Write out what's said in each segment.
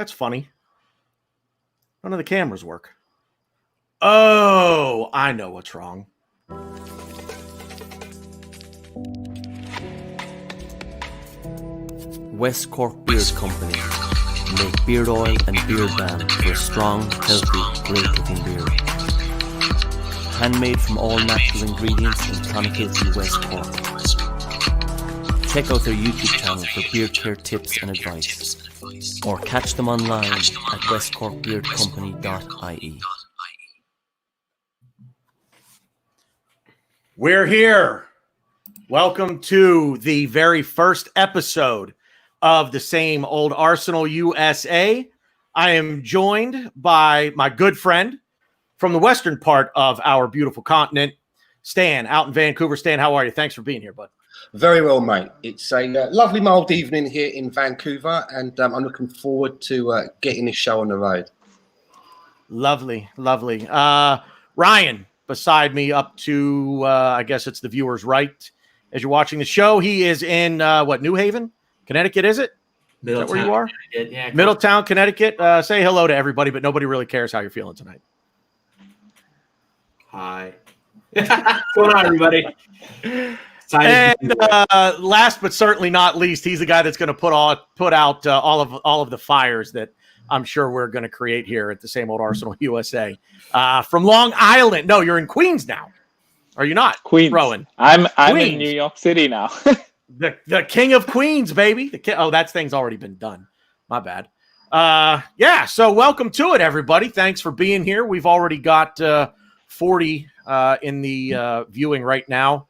That's funny. None of the cameras work. Oh, I know what's wrong. West Cork Beard Company make beard oil and beard balm for a strong, healthy, great-looking beard. Handmade from all natural ingredients in Clonakilty, West Cork. Check out their YouTube channel for beard care tips and advice, or catch them online at westcorkbeardcompany.ie. We're here. Welcome to the very first episode of the Same Old Arsenal USA. I am joined by my good friend from the western part of our beautiful continent, Stan, out in Vancouver. Stan, how are you? Thanks for being here, bud. Very well, mate. It's a lovely mild evening here in Vancouver, and I'm looking forward to getting this show on the road. Lovely, lovely. Ryan, beside me up to, I guess it's the viewer's right as you're watching the show. He is in, New Haven, Connecticut, is it? Middletown, is that where you are? Yeah, cool. Middletown, Connecticut. Say hello to everybody, but nobody really cares how you're feeling tonight. Hi. What's going on, everybody? And last but certainly not least, he's the guy that's going to put out all of the fires that I'm sure we're going to create here at the Same Old Arsenal USA. From Long Island. No, you're in Queens now. Are you not? Queens. Rohan. I'm Queens. in New York City now. The king of Queens, baby. That thing's already been done. My bad. So welcome to it, everybody. Thanks for being here. We've already got 40 in the viewing right now.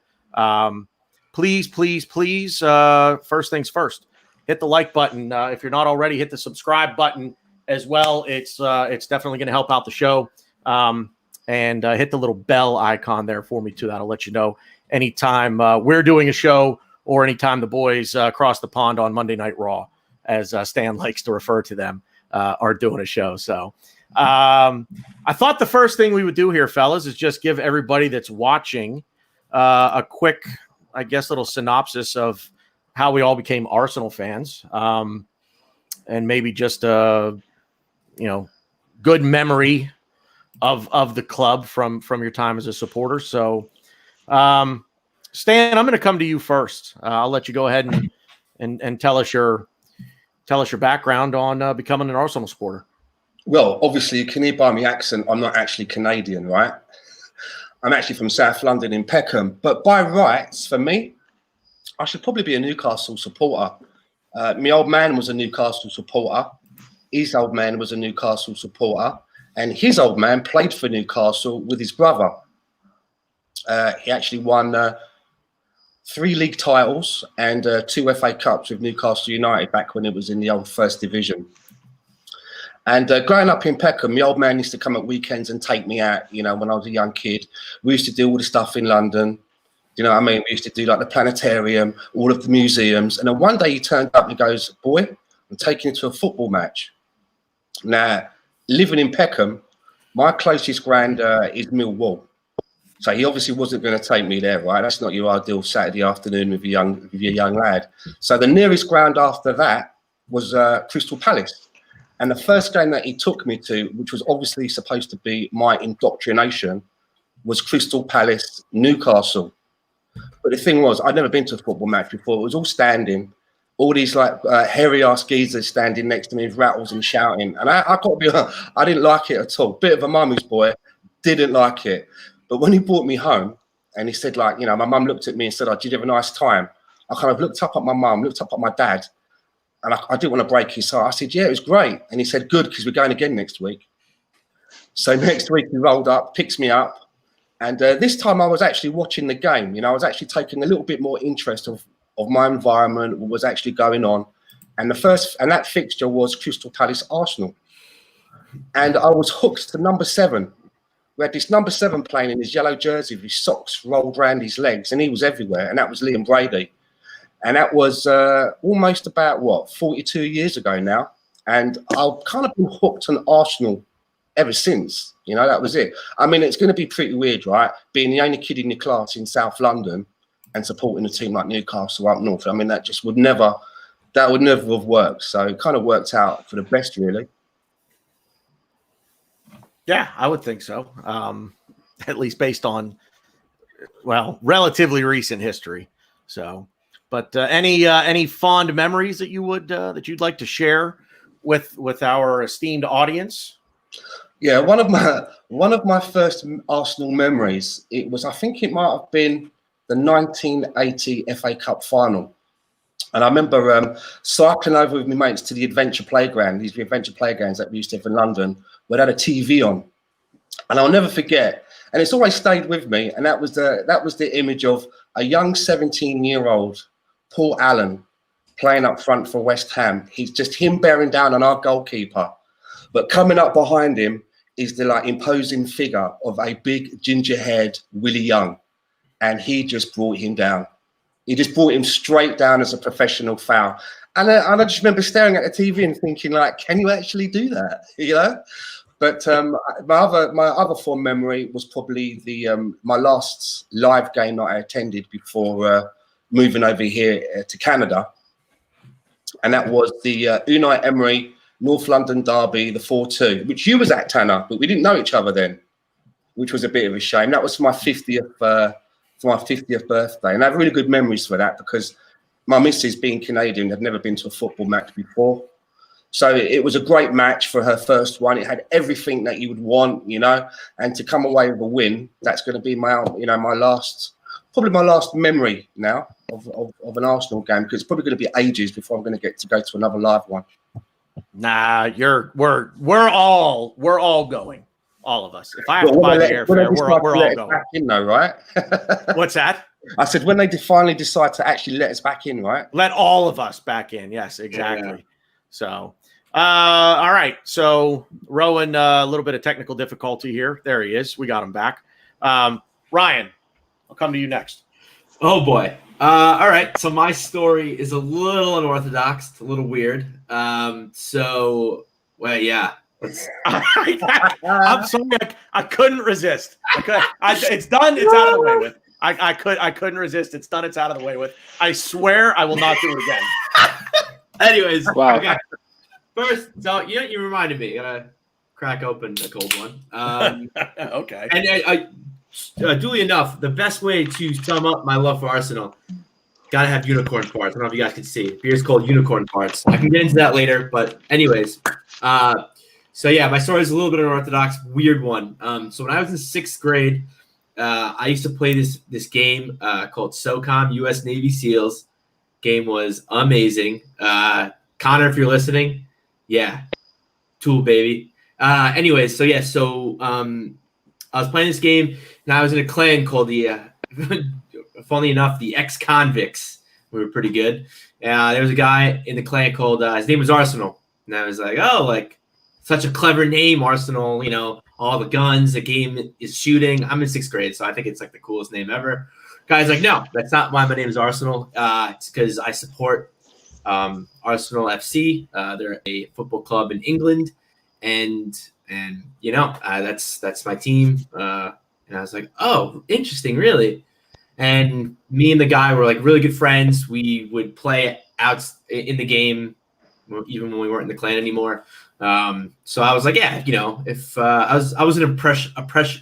Please, first things first, hit the like button. If you're not already, hit the subscribe button as well. It's definitely going to help out the show. And hit the little bell icon there for me too. That'll let you know anytime we're doing a show or anytime the boys cross the pond on Monday Night Raw, as Stan likes to refer to them, are doing a show. So I thought the first thing we would do here, fellas, is just give everybody that's watching a quick, I guess, little synopsis of how we all became Arsenal fans, and maybe just a good memory of the club from your time as a supporter. So, Stan, I'm going to come to you first. I'll let you go ahead and tell us your background on becoming an Arsenal supporter. Well, obviously, you can hear by my accent, I'm not actually Canadian, right? I'm actually from South London in Peckham. But by rights, for me, I should probably be a Newcastle supporter. My old man was a Newcastle supporter. His old man was a Newcastle supporter. And his old man played for Newcastle with his brother. He actually won 3 league titles and 2 FA Cups with Newcastle United back when it was in the old First Division. And growing up in Peckham, my old man used to come at weekends and take me out, when I was a young kid. We used to do all the stuff in London. You know what I mean? We used to do like the planetarium, all of the museums. And then one day he turned up and he goes, "Boy, I'm taking you to a football match." Now, living in Peckham, my closest ground is Millwall. So he obviously wasn't going to take me there, right? That's not your ideal Saturday afternoon with your young lad. So the nearest ground after that was Crystal Palace. And the first game that he took me to, which was obviously supposed to be my indoctrination, was Crystal Palace Newcastle. But the thing was, I'd never been to a football match before. It was all standing. All these hairy-ass geezers standing next to me with rattles and shouting. And I got to be honest, I didn't like it at all. Bit of a mummy's boy, didn't like it. But when he brought me home and he said, my mum looked at me and said, "Oh, did you have a nice time?" I kind of looked up at my mum, looked up at my dad. And I didn't want to break his heart. I said, "Yeah, it was great." And he said, "Good, because we're going again next week." So next week he rolled up, picks me up. And this time I was actually watching the game. I was actually taking a little bit more interest of my environment, what was actually going on. And that fixture was Crystal Palace Arsenal. And I was hooked to number 7. We had this number 7 playing in his yellow jersey with his socks rolled around his legs, and he was everywhere. And that was Liam Brady. And that was almost about, 42 years ago now. And I've kind of been hooked on Arsenal ever since. That was it. I mean, it's going to be pretty weird, right? Being the only kid in your class in South London and supporting a team like Newcastle up north. I mean, that just would never that would never have worked. So it kind of worked out for the best, really. Yeah, I would think so. At least based on, well, relatively recent history. So, but any fond memories that you would that you'd like to share with our esteemed audience? Yeah, one of my first Arsenal memories. I think it might have been the 1980 FA Cup final. And I remember cycling over with my mates to the adventure playground, these adventure playgrounds that we used to have in London, where they had a TV on. And I'll never forget, and it's always stayed with me, and that was the image of a young 17-year-old Paul Allen playing up front for West Ham. He's just him bearing down on our goalkeeper. But coming up behind him is the imposing figure of a big ginger-haired Willie Young. And he just brought him down. He just brought him straight down as a professional foul. And I just remember staring at the TV and thinking, can you actually do that? You know? But my other fond memory was probably my last live game that I attended before moving over here to Canada. And that was the Unai Emery North London derby, the 4-2, which you was at, Tanner, but we didn't know each other then, which was a bit of a shame. That was for my 50th birthday. And I have really good memories for that because my missus, being Canadian, had never been to a football match before. So it was a great match for her first one. It had everything that you would want, and to come away with a win, that's going to be my last memory now of an Arsenal game, because it's probably going to be ages before I'm going to get to go to another live one. Nah, we're all going, all of us. If I have to buy the airfare, we're all going. Back in, though, right? What's that? I said when they finally decide to actually let us back in, right? Let all of us back in. Yes, exactly. Yeah. So, all right. So Rohan, a little bit of technical difficulty here. There he is. We got him back. Ryan, I'll come to you next. Oh boy. All right. So my story is a little unorthodox, a little weird. Yeah. I'm sorry. I couldn't resist. It's done. It's out of the way with. I couldn't resist. It's done. It's out of the way with. I swear I will not do it again. Anyways. Wow. Okay. First, so you reminded me. Gotta crack open a cold one. Okay. And I duly enough, the best way to sum up my love for Arsenal, gotta have unicorn parts. I don't know if you guys can see. Beer's called unicorn parts. I can get into that later, but anyways. So yeah, my story is a little bit unorthodox, weird one. So when I was in 6th grade, I used to play this game called SOCOM, U.S. Navy SEALs. Game was amazing. Connor, if you're listening, yeah, tool baby. Anyways, so yeah, I was playing this game, and I was in a clan called the, funnily enough, the ex-convicts. We were pretty good. There was a guy in the clan called, his name was Arsenal. And I was like, such a clever name, Arsenal, all the guns, the game is shooting. I'm in 6th grade, so I think it's like the coolest name ever. Guy's like, no, that's not why my name is Arsenal. It's because I support Arsenal FC. They're a football club in England. And that's my team. And I was like, oh, interesting, really. And me and the guy were like really good friends. We would play out in the game, even when we weren't in the clan anymore. So I was like, yeah, if I was an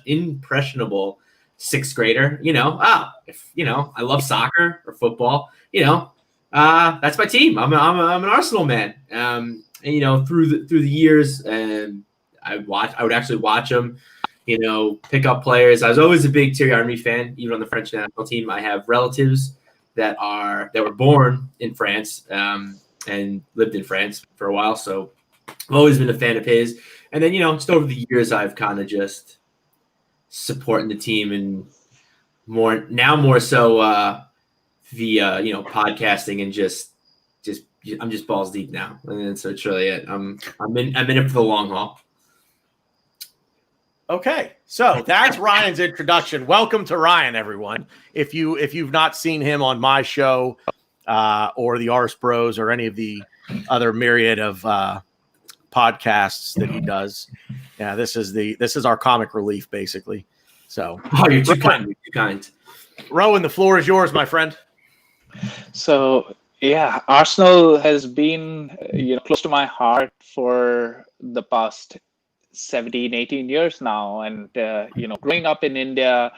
impressionable 6th grader, if I love soccer or football, that's my team. I'm an Arsenal man. And through the years, and I would actually watch them, pick up players. I was always a big Thierry Henry fan, even on the French national team. I have relatives that were born in France and lived in France for a while, so I've always been a fan of his. And then just over the years, I've kind of just supporting the team and more so via podcasting and just I'm just balls deep now, and so it's really it. I'm in it for the long haul. Okay, so that's Ryan's introduction. Welcome to Ryan, everyone. If you've not seen him on my show or the Ars Bros or any of the other myriad of podcasts that he does, yeah, this is our comic relief, basically. So, you're too kind. You're too kind. Rohan, the floor is yours, my friend. So Yeah, Arsenal has been, close to my heart for the past 17, 18 years now. And, growing up in India,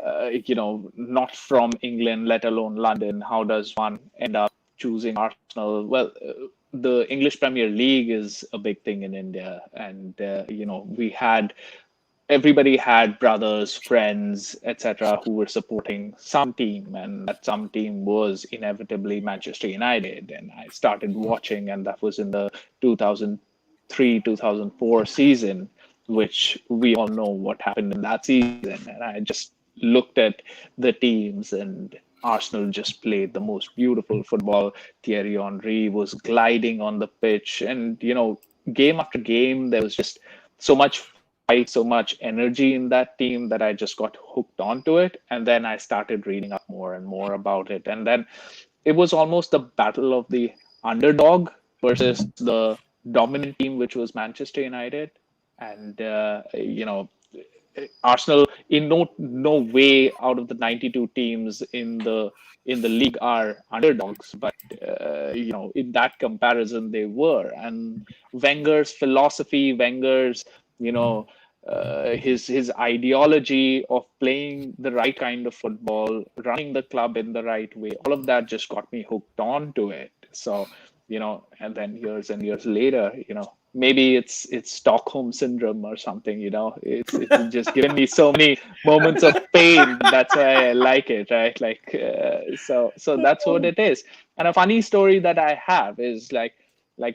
not from England, let alone London, how does one end up choosing Arsenal? Well, the English Premier League is a big thing in India. And, everybody had brothers, friends, etc., who were supporting some team, and that some team was inevitably Manchester United. And I started watching, and that was in the 2003, 2004 season, which we all know what happened in that season. And I just looked at the teams, and Arsenal just played the most beautiful football. Thierry Henry was gliding on the pitch, and game after game, there was just so much fight, so much energy in that team that I just got hooked onto it. And then I started reading up more and more about it. And then it was almost the battle of the underdog versus the dominant team, which was Manchester United. And, Arsenal in no way out of the 92 teams in the league are underdogs, but in that comparison they were. And Wenger's philosophy, Wenger's his ideology of playing the right kind of football, running the club in the right way, all of that just got me hooked on to it. So, and then years and years later, maybe it's Stockholm syndrome or something, it's just given me so many moments of pain. That's why I like it, right? Like, so that's what it is. And a funny story that I have is like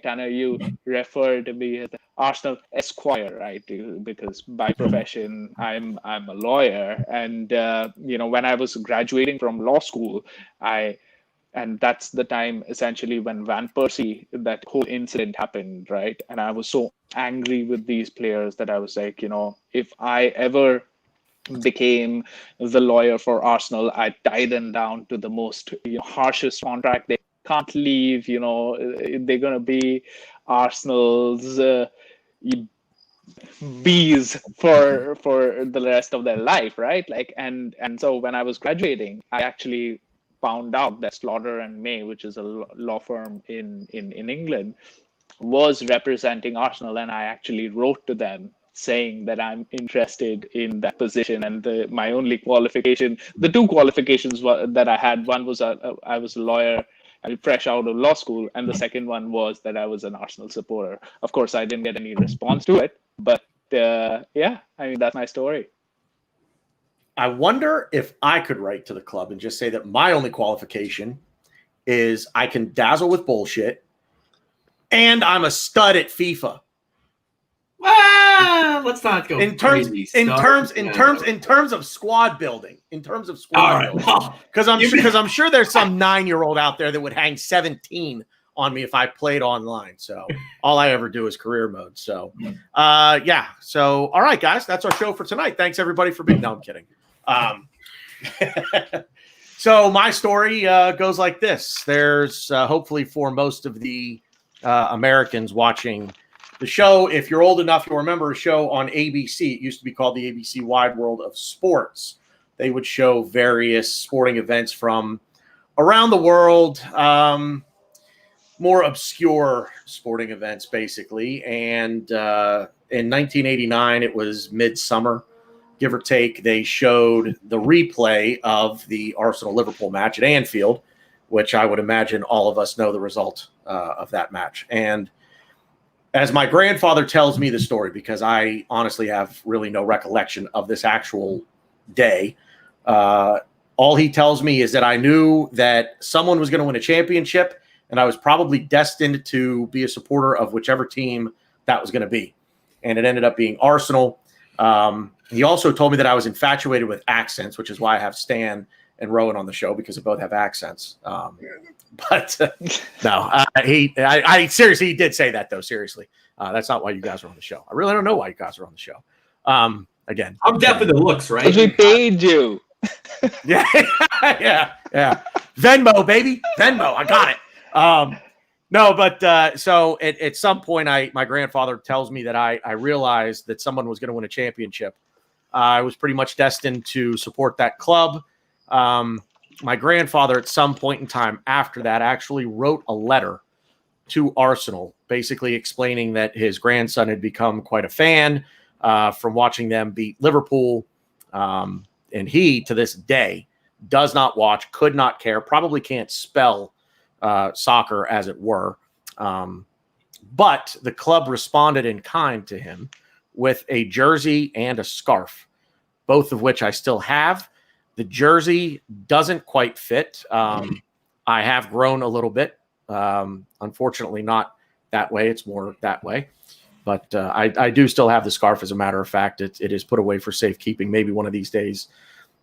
Tanner, you refer to me as the Arsenal Esquire, right? Because by profession, I'm a lawyer. And, when I was graduating from law school, and that's the time essentially when Van Persie, that whole incident happened, right? And I was so angry with these players that I was like, if I ever became the lawyer for Arsenal, I'd tie them down to the most harshest contract. They can't leave, they're going to be Arsenal's bees for the rest of their life, right? Like, and so when I was graduating, I actually found out that Slaughter and May, which is a law firm in England, was representing Arsenal, and I actually wrote to them saying that I'm interested in that position. And my only qualification, the two qualifications that I had, one was I was a lawyer fresh out of law school, and the second one was that I was an Arsenal supporter. Of course, I didn't get any response to it, but that's my story. I wonder if I could write to the club and just say that my only qualification is I can dazzle with bullshit and I'm a stud at FIFA. Well, let's not go in terms of squad building. Because I'm sure there's some 9-year-old out there that would hang 17 on me if I played online. So all I ever do is career mode. So So all right, guys, that's our show for tonight. Thanks everybody for being. No, I'm kidding. So my story goes like this. There's hopefully for most of the Americans watching the show, if you're old enough, you'll remember a show on ABC. It used to be called the ABC Wide World of Sports. They would show various sporting events from around the world, more obscure sporting events, basically. And in 1989, it was midsummer, give or take. They showed the replay of the Arsenal-Liverpool match at Anfield, which I would imagine all of us know the result of that match. And as my grandfather tells me the story, because I honestly have really no recollection of this actual day, all he tells me is that I knew that someone was going to win a championship, and I was probably destined to be a supporter of whichever team that was going to be. And it ended up being Arsenal. He also told me that I was infatuated with accents, which is why I have Stan and Rohan on the show, because they both have accents. But no, I seriously, he did say that though. Seriously, that's not why you guys are on the show. I really don't know why you guys are on the show. Again, I'm definitely the looks, right? Because we paid you. yeah. Venmo, baby, Venmo. I got it. No, but so at some point, my grandfather tells me that I realized that someone was going to win a championship. I was pretty much destined to support that club. my grandfather at some point in time after that actually wrote a letter to Arsenal, basically explaining that his grandson had become quite a fan from watching them beat Liverpool. And he, to this day, does not watch, could not care, probably can't spell soccer, as it were. But the club responded in kind to him with a jersey and a scarf, both of which I still have. The jersey doesn't quite fit. I have grown a little bit. Unfortunately, not that way. It's more that way. But I do still have the scarf, as a matter of fact. It is put away for safekeeping. Maybe one of these days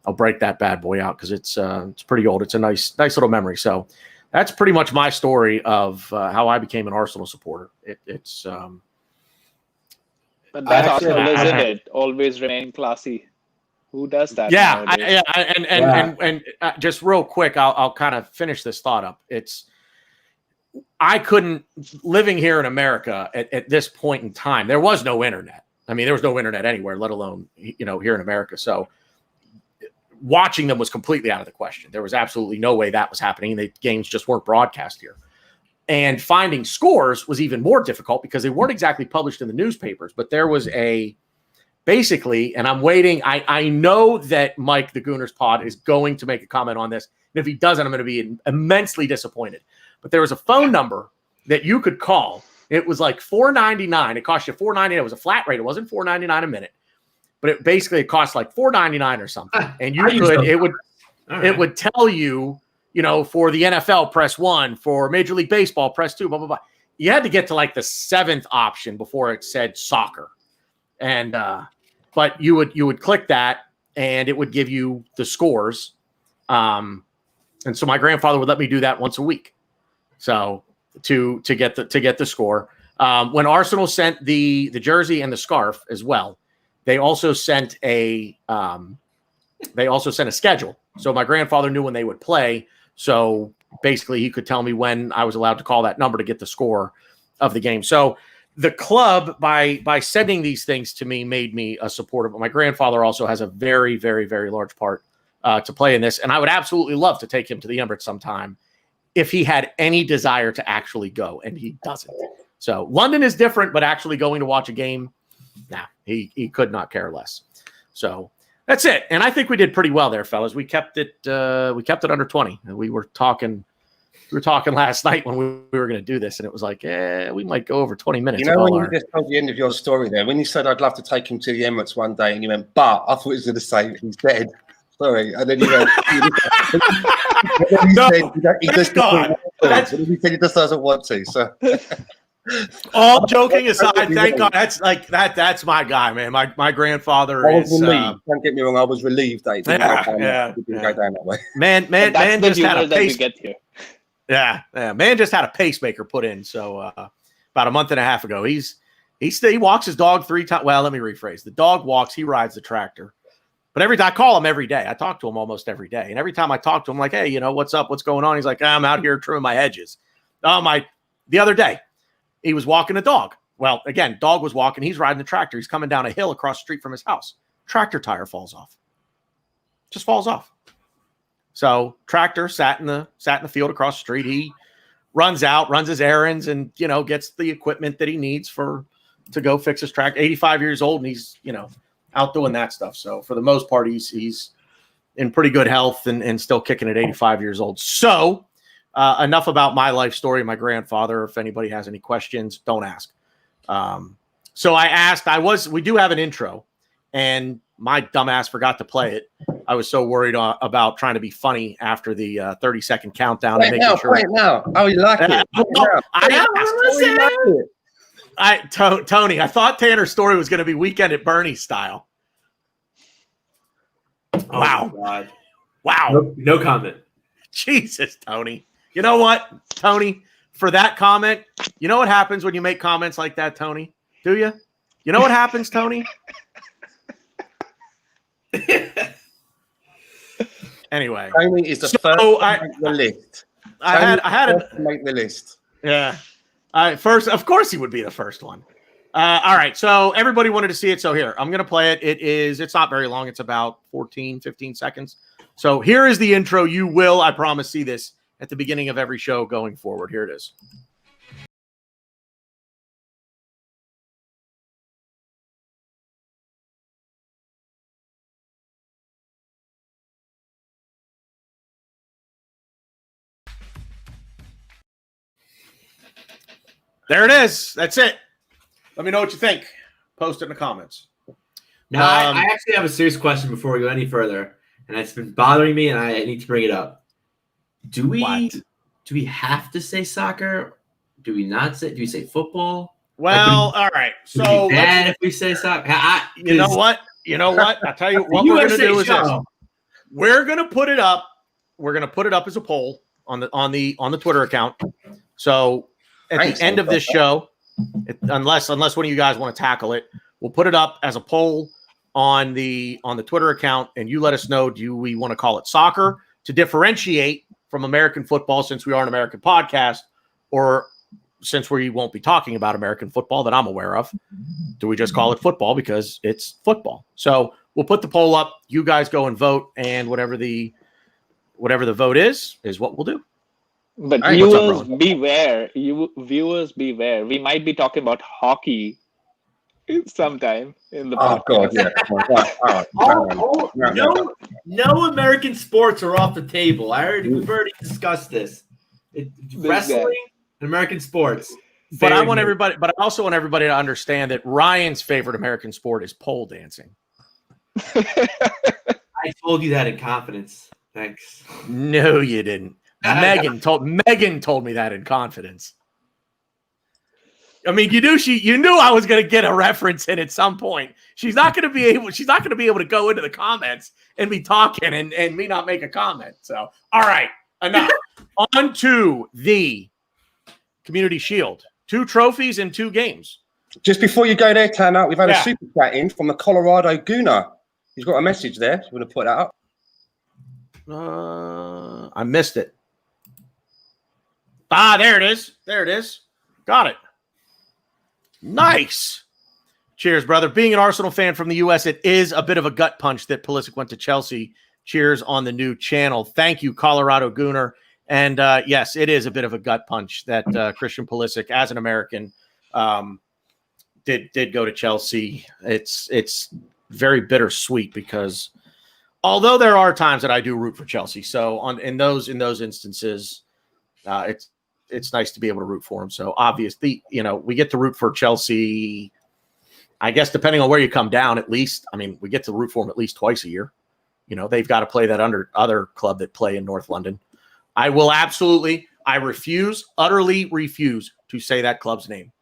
I'll break that bad boy out because it's pretty old. It's a nice little memory. So that's pretty much my story of how I became an Arsenal supporter. But that's Arsenal, isn't it? Always remain classy. Who does that? Yeah, and just real quick, I'll kind of finish this thought up. I couldn't, living here in America at this point in time, there was no internet. I mean, there was no internet anywhere, let alone, here in America. So watching them was completely out of the question. There was absolutely no way that was happening. The games just weren't broadcast here. And finding scores was even more difficult because they weren't exactly published in the newspapers, but there was basically, and I'm waiting. I know that Mike, the Gooners Pod, is going to make a comment on this. And if he doesn't, I'm going to be immensely disappointed. But there was a phone number that you could call. It was like $4.99. It cost you $4.99. It was a flat rate. It wasn't $4.99 a minute, but it cost like $4.99 or something. And it would tell you, for the NFL, press 1, for Major League Baseball, press 2, blah, blah, blah. You had to get to like the 7th option before it said soccer. And, but you would click that and it would give you the scores. And so my grandfather would let me do that once a week. So to get the score, when Arsenal sent the jersey and the scarf as well, they also sent a schedule. So my grandfather knew when they would play. So basically he could tell me when I was allowed to call that number to get the score of the game. So the club, by sending these things to me, made me a supporter. But my grandfather also has a very, very, very large part to play in this. And I would absolutely love to take him to the Emirates sometime if he had any desire to actually go, and he doesn't. So London is different, but actually going to watch a game, he could not care less. So that's it. And I think we did pretty well there, fellas. We kept it under 20. And we were talking last night when we were going to do this, and it was like, we might go over 20 minutes. When you just told the end of your story there, when you said I'd love to take him to the Emirates one day, and you went, but I thought he was going to say he's dead. Sorry, and then you went. He said he just doesn't want to. So, all joking aside, thank God, that's my guy, man. My grandfather is. Relieved. Don't get me wrong, I was relieved that he didn't go down that way. Man that's just had a that we get here. Yeah, man just had a pacemaker put in. So about a month and a half ago, he walks his dog 3 times. Well, let me rephrase. The dog walks, he rides the tractor. But I call him every day. I talk to him almost every day. And every time I talk to him, like, hey, what's up? What's going on? He's like, I'm out here trimming my hedges. The other day, he was walking a dog. Well, again, dog was walking. He's riding the tractor. He's coming down a hill across the street from his house. Tractor tire falls off. Just falls off. So tractor sat in the field across the street. He runs out, runs his errands, and gets the equipment that he needs to go fix his tractor. 85 years old, and he's out doing that stuff. So for the most part, he's in pretty good health and still kicking at 85 years old. So enough about my life story, my grandfather. If anybody has any questions, don't ask. So I asked, we do have an intro, and my dumbass forgot to play it. I was so worried about trying to be funny after the 30-second countdown. Play it now. Oh, you like it. Tony, I thought Tanner's story was going to be Weekend at Bernie's style. Oh, wow. God. Wow. No comment. Jesus, Tony. You know what, Tony? For that comment, you know what happens when you make comments like that, Tony? Do you? You know what happens, Tony? Anyway. Tony is the first to make the list. I had to make the list. Yeah. First, of course he would be the first one. All right. So everybody wanted to see it. So here, I'm going to play it. It's not very long. It's about 14, 15 seconds. So here is the intro. You will, I promise, see this at the beginning of every show going forward. Here it is. There it is. That's it. Let me know what you think. Post it in the comments. Now, I actually have a serious question before we go any further, and it's been bothering me, and I need to bring it up. Do we have to say soccer? Do we not say? Do we say football? Well, all right. So bad if we say soccer. You know what? I'll tell you what we're going to do is this. We're going to put it up. We're going to put it up as a poll on the Twitter account. So at the end of this show, unless one of you guys want to tackle it, we'll put it up as a poll on the Twitter account, and you let us know, do we want to call it soccer to differentiate from American football, since we are an American podcast, or since we won't be talking about American football that I'm aware of, do we just call it football because it's football? So we'll put the poll up. You guys go and vote, and whatever the vote is what we'll do. But right, viewers, beware. Viewers, beware. We might be talking about hockey sometime in the podcast. God, yeah. No American sports are off the table. We've already discussed this. Wrestling and American sports. But I also want everybody to understand that Ryan's favorite American sport is pole dancing. I told you that in confidence. Thanks. No, you didn't. Megan told me that in confidence. I mean, you knew I was going to get a reference in at some point. She's not going to be able to go into the comments and be talking and me not make a comment. So, all right, enough. On to the Community Shield. 2 trophies in 2 games. Just before you go there, Tanner, we've had a super chat in from the Colorado Gooner. He's got a message there. You want to put that up? I missed it. There it is. Got it. Nice. Cheers, brother. Being an Arsenal fan from the U.S., it is a bit of a gut punch that Pulisic went to Chelsea. Cheers on the new channel. Thank you, Colorado Gooner. And yes, it is a bit of a gut punch that Christian Pulisic, as an American, did go to Chelsea. It's very bittersweet because although there are times that I do root for Chelsea, so in those instances, it's nice to be able to root for them. So obviously, we get to root for Chelsea, I guess, depending on where you come down, at least. I mean, we get to root for them at least twice a year. They've got to play that other club that play in North London. Utterly refuse to say that club's name.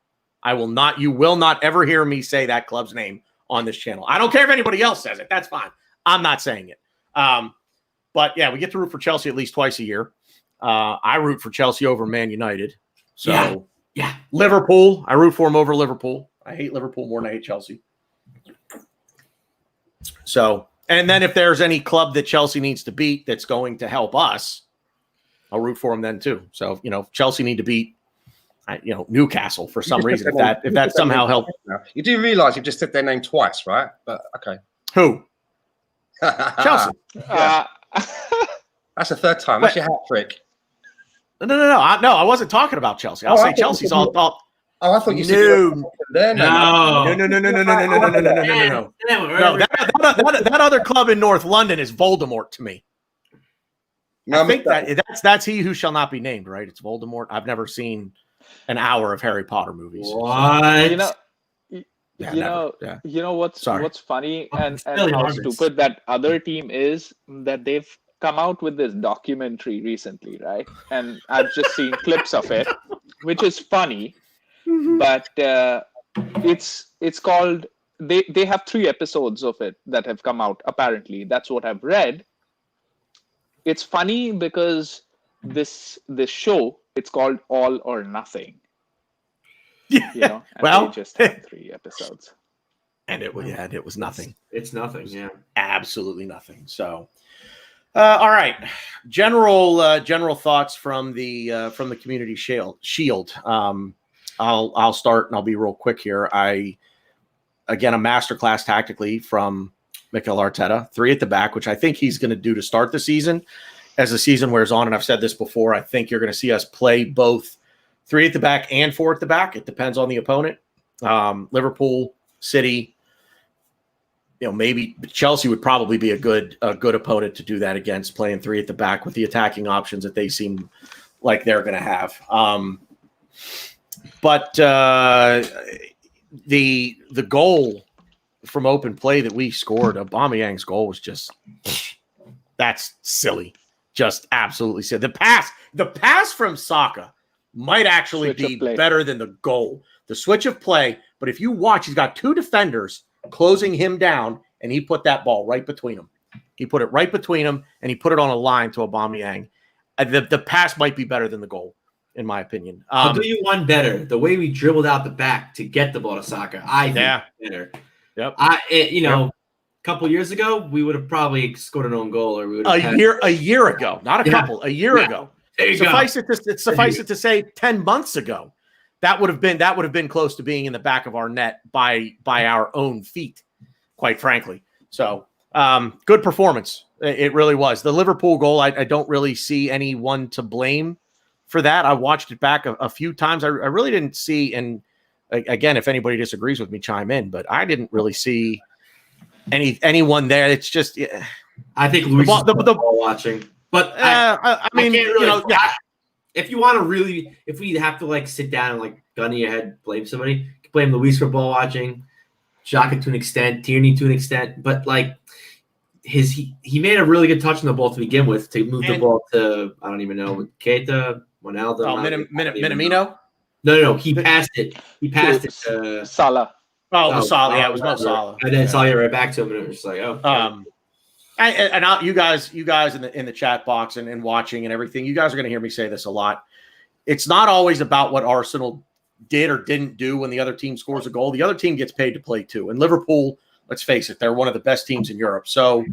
You will not ever hear me say that club's name on this channel. I don't care if anybody else says it. That's fine. I'm not saying it. But yeah, we get to root for Chelsea at least twice a year. I root for Chelsea over Man United. So yeah. Liverpool, I root for them over Liverpool. I hate Liverpool more than I hate Chelsea. So, and then if there's any club that Chelsea needs to beat that's going to help us, I'll root for them then too. So, Chelsea need to beat, Newcastle for some reason. If that somehow helps. You do realize you've just said their name twice, right? But okay. Who? Chelsea. That's the 3rd time. That's your hat trick. No. I wasn't talking about Chelsea. I'll say Chelsea's all about. Oh, I thought you said No. No. That other club in North London is Voldemort to me. No, I think that's he who shall not be named, right? It's Voldemort. I've never seen an hour of Harry Potter movies. What? What's funny and how stupid that other team is, that they've come out with this documentary recently, right? And I've just seen clips of it, which is funny, but it's called. They have 3 episodes of it that have come out. Apparently, that's what I've read. It's funny because this show, it's called All or Nothing. Yeah. They just had 3 episodes. And it was nothing. It's nothing, yeah. Absolutely nothing. So all right. General thoughts from the Community Shield. I'll start and I'll be real quick here. Again, a masterclass tactically from Mikel Arteta, 3 at the back, which I think he's going to do to start the season. As the season wears on, and I've said this before, I think you're going to see us play both 3 at the back and 4 at the back. It depends on the opponent. Liverpool, City, maybe Chelsea would probably be a good opponent to do that against, playing 3 at the back with the attacking options that they seem like they're going to have. But the goal from open play that we scored, Aubameyang's goal, was just that's silly, just absolutely silly. The pass from Saka might actually be better than the goal. The switch of play, but if you watch, he's got 2 defenders closing him down, and he put that ball right between them. He put it right between them, and he put it on a line to Aubameyang. The pass might be better than the goal, in my opinion. I'll do you one better. The way we dribbled out the back to get the ball to Saka, I think better. Yep. A couple years ago, we would have probably scored an own goal, or we would have a year ago, not a couple, a year ago. Suffice it to say, 10 months ago, that would have been close to being in the back of our net by our own feet, quite frankly. So good performance. It really was. The Liverpool goal, I don't really see anyone to blame for that. I watched it back a few times. I really didn't see, and again, if anybody disagrees with me, chime in, but I didn't really see anyone there. It's just, I think Luis is watching, but I mean, if you want to really, if we have to sit down and gun to your head, blame somebody, you can blame Luis for ball watching, Xhaka to an extent, Tierney to an extent, but he made a really good touch on the ball to begin with to move the ball to, I don't even know, Keita, Ronaldo. Minamino? No, he passed it. He passed it to Salah. Salah. Yeah, it was Mo Salah. And then Salah right back to him, and it was just you guys in the chat box and watching and everything, you guys are going to hear me say this a lot. It's not always about what Arsenal did or didn't do when the other team scores a goal. The other team gets paid to play too. And Liverpool, let's face it, they're one of the best teams in Europe. So,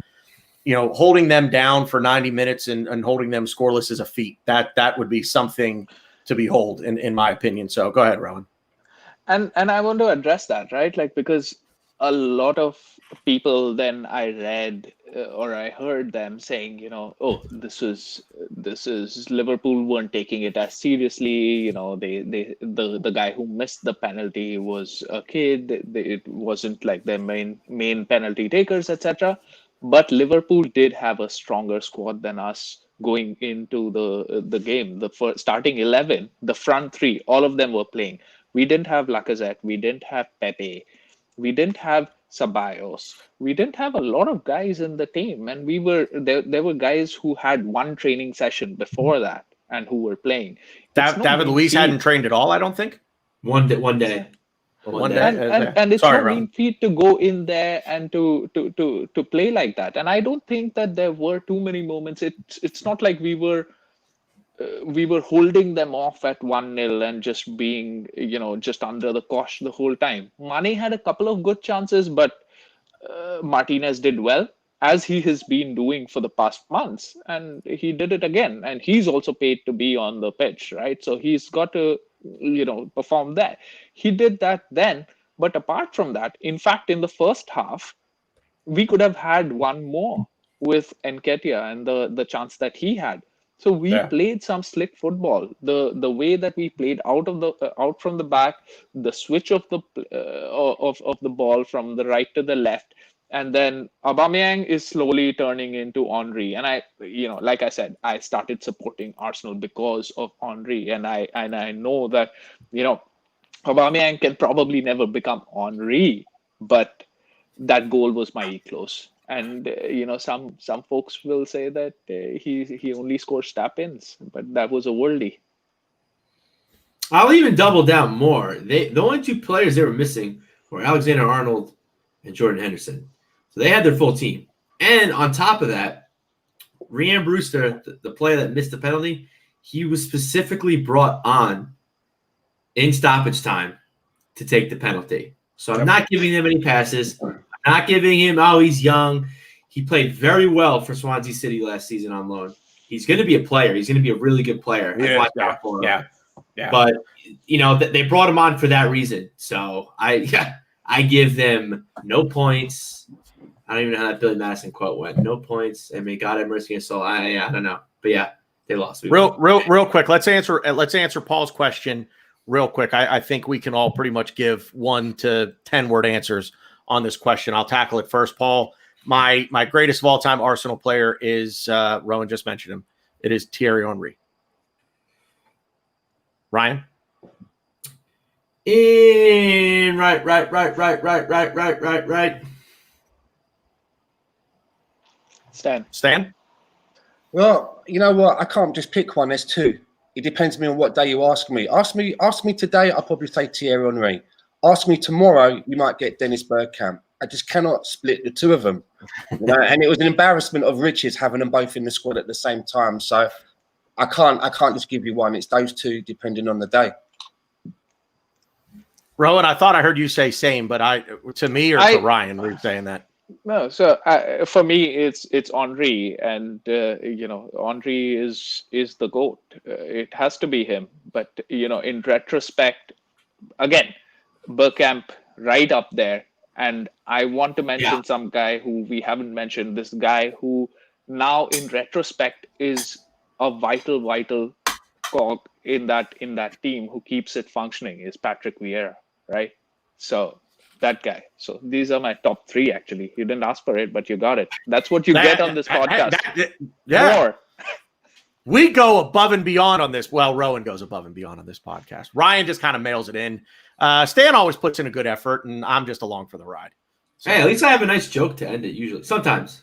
holding them down for 90 minutes and holding them scoreless is a feat. That would be something to behold, in my opinion. So go ahead, Rohan. And I want to address that, right? Because a lot of people then I read or I heard them saying, this is Liverpool weren't taking it as seriously. The guy who missed the penalty was a kid. It wasn't like their main penalty takers, etc. But Liverpool did have a stronger squad than us going into the game. The first, starting 11, the front 3, all of them were playing. We didn't have Lacazette. We didn't have Pepe. We didn't have Ceballos. We didn't have a lot of guys in the team, and there were guys who had one training session before that and who were playing. David Luiz hadn't trained at all, I don't think. One day. And it's not mean feat to go in there and to play like that. And I don't think that there were too many moments. It's not like we were holding them off at 1-0 and just being, just under the cosh the whole time. Mane had a couple of good chances, but Martinez did well, as he has been doing for the past months. And he did it again. And he's also paid to be on the pitch, right? So he's got to, perform that. He did that then. But apart from that, in fact, in the first half, we could have had one more with Nketiah and the chance that he had. So we played some slick football. The way that we played out from the back, the switch of the ball from the right to the left, and then Aubameyang is slowly turning into Henry. And I like I said, I started supporting Arsenal because of Henry, and I know that Aubameyang can probably never become Henry, but that goal was mighty close. And some folks will say that he only scores tap-ins, but that was a worldie. I'll even double down more. The only 2 players they were missing were Alexander-Arnold and Jordan Henderson. So they had their full team. And on top of that, Rhian Brewster, the player that missed the penalty, he was specifically brought on in stoppage time to take the penalty. So I'm not giving him any passes. Not giving him, he's young. He played very well for Swansea City last season on loan. He's going to be a player. He's going to be a really good player. Yeah. But they brought him on for that reason. So I give them no points. I don't even know how that Billy Madison quote went. No points, and may God have mercy on his soul. I don't know, but yeah, they lost. Real quick. Let's answer Paul's question real quick. I think we can all pretty much give 1 to 10 word answers on this question. I'll tackle it first. Paul, my greatest of all time Arsenal player is Rohan just mentioned him. It is Thierry Henry. Ryan? Right. Stan? Well, you know what? I can't just pick one. There's 2. It depends on what day you ask me. Ask me today, I'll probably say Thierry Henry. Ask me tomorrow, you might get Dennis Bergkamp. I just cannot split the 2 of them. And it was an embarrassment of riches having them both in the squad at the same time. So I can't just give you one. It's those 2 depending on the day. Rohan, I thought I heard you say same, but to me or to Ryan, were you saying that? No, so for me, it's Henry, and Henry is the GOAT. It has to be him. But in retrospect, again, Bergkamp right up there, and I want to mention some guy who we haven't mentioned. This guy who now, in retrospect, is a vital cog in that team who keeps it functioning is Patrick Vieira, right? So. That guy. So these are my top 3, actually. You didn't ask for it, but you got it. That's what you get on this podcast. More. We go above and beyond on this. Well, Rohan goes above and beyond on this podcast. Ryan just kind of mails it in. Stan always puts in a good effort, and I'm just along for the ride. So, hey, at least I have a nice joke to end it usually. Sometimes.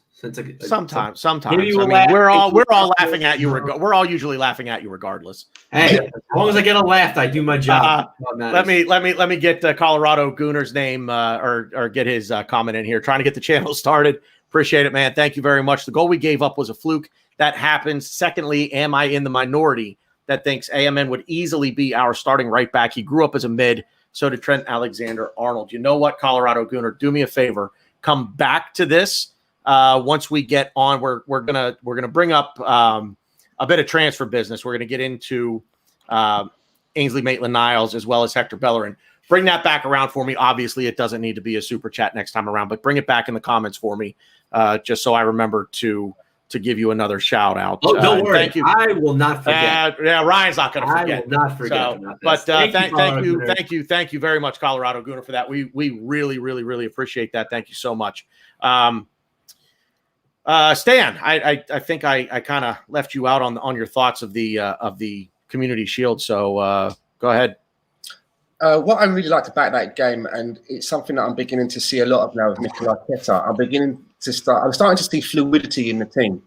Sometimes. We're all laughing at you. We're all usually laughing at you regardless. Hey, as long as I get a laugh, I do my job. Let me get Colorado Gooner's name or get his comment in here. Trying to get the channel started. Appreciate it, man. Thank you very much. The goal we gave up was a fluke. That happens. Secondly, am I in the minority that thinks AMN would easily be our starting right back? He grew up as a mid. So did Trent Alexander-Arnold. You know what, Colorado Gooner? Do me a favor. Come back to this. Once we get on, we're gonna bring up a bit of transfer business. We're gonna get into Ainsley Maitland-Niles as well as Hector Bellerin. Bring that back around for me. Obviously, it doesn't need to be a super chat next time around, but bring it back in the comments for me, just so I remember to give you another shout out. Oh, don't worry. Thank you. I will not forget. Ryan's not going to forget. I will not forget. Thank you very much, Colorado Gooner, for that. We really appreciate that. Thank you so much. Stan, I think I kind of left you out on your thoughts of the Community Shield. So go ahead. What I really liked about that game, and it's something that I'm beginning to see a lot of now with Mikel Arteta, I'm starting to see fluidity in the team.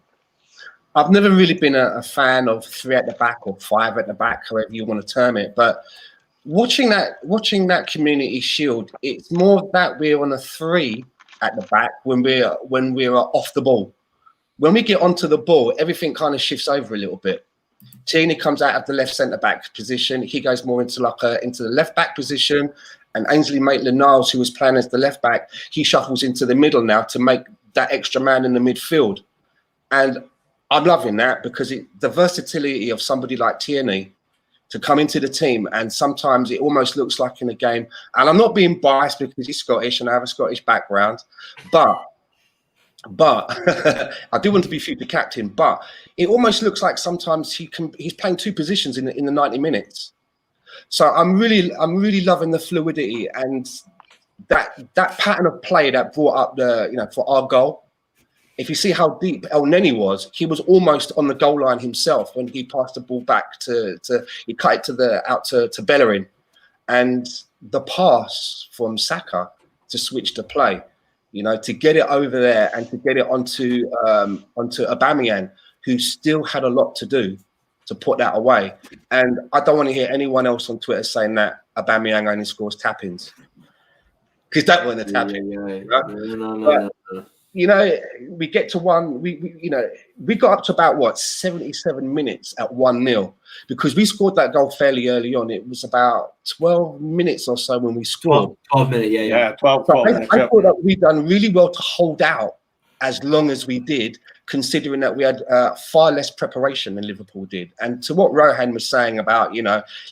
I've never really been a fan of 3 at the back or 5 at the back, however you want to term it. But watching that Community Shield, it's more that we're on a 3 at the back when we're off the ball. When we get onto the ball, everything kind of shifts over a little bit. Tierney comes out of the left centre back position. He goes more into the left back position, and Ainsley Maitland-Niles, who was playing as the left back, he shuffles into the middle now to make that extra man in the midfield. And I'm loving that because the versatility of somebody like Tierney to come into the team, and sometimes it almost looks like in a game, and I'm not being biased because he's Scottish and I have a Scottish background, but I do want to be future captain, but it almost looks like sometimes he's playing 2 positions in the 90 minutes. So I'm really loving the fluidity and that pattern of play that brought up for our goal. If you see how deep El Neni was, he was almost on the goal line himself when he passed the ball back he cut it out to Bellerin, and the pass from Saka to switch the play, to get it over there and to get it onto Aubameyang, who still had a lot to do to put that away. And I don't want to hear anyone else on Twitter saying that Aubameyang only scores tap-ins, because that wasn't a tap-in. No. We get to one. We got up to about 77 minutes at 1-0 because we scored that goal fairly early on. It was about 12 minutes or so when we scored. 12 minutes, yeah. 12 so minutes. I thought that we'd done really well to hold out as long as we did, considering that we had far less preparation than Liverpool did. And to what Rohan was saying about,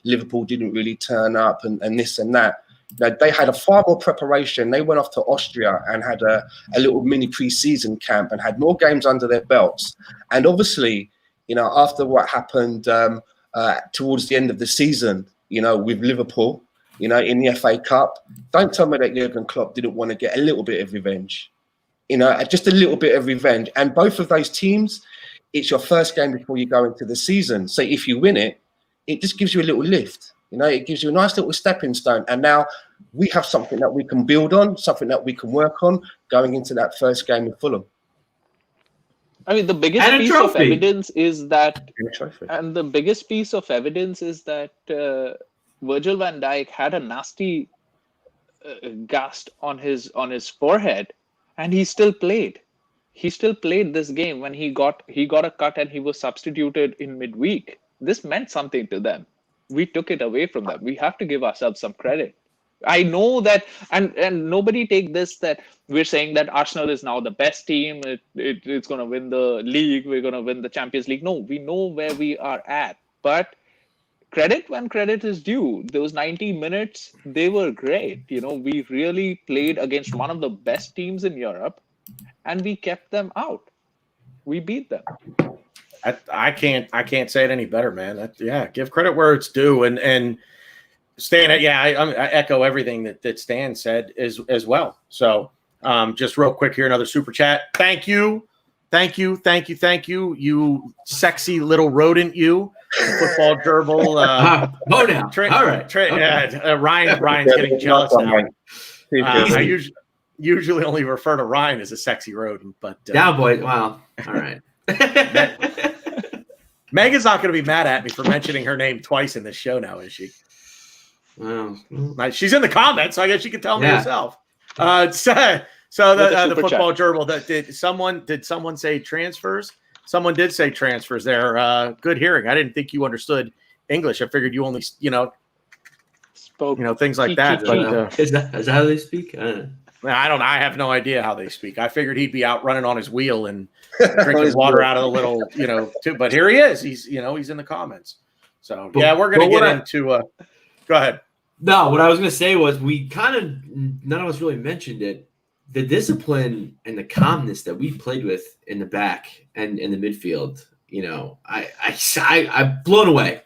Liverpool didn't really turn up and this and that, they had a far more preparation. They went off to Austria and had a little mini pre-season camp and had more games under their belts. And obviously, after what happened towards the end of the season, with Liverpool, in the FA Cup, don't tell me that Jurgen Klopp didn't want to get a little bit of revenge, just a little bit of revenge. And both of those teams, it's your first game before you go into the season. So if you win it, it just gives you a little lift. It gives you a nice little stepping stone. And now we have something that we can build on, something that we can work on going into that first game with Fulham. I mean, the biggest piece of evidence is that, Virgil van Dijk had a nasty gast on his forehead, and he still played. He still played this game when he got a cut and he was substituted in midweek. This meant something to them. We took it away from them. We have to give ourselves some credit. I know that, and nobody take this that we're saying that Arsenal is now the best team. It's going to win the league. We're going to win the Champions League. No, we know where we are at. But credit when credit is due. Those 90 minutes, they were great. We really played against one of the best teams in Europe, and we kept them out. We beat them. I can't say it any better, man. Give credit where it's due, and Stan. I echo everything that Stan said as well. So just real quick here, another super chat. Thank you, you sexy little rodent, you football gerbil. All right. Ryan's getting jealous now. I usually only refer to Ryan as a sexy rodent, but boy. Wow. All right. Megan's not going to be mad at me for mentioning her name twice in this show now, is she? Wow. She's in the comments, so I guess she can tell me herself. So the football gerbil. Did someone say transfers? Someone did say transfers there. Good hearing. I didn't think you understood English. I figured you only spoke things like that. But is that how they speak? I don't know. I have no idea how they speak. I figured he'd be out running on his wheel and drinking water out of the little, too. But here he is. He's in the comments. So we're gonna get into. Go ahead. No, what I was gonna say was we none of us really mentioned it. The discipline and the calmness that we played with in the back and in the midfield. I'm blown away.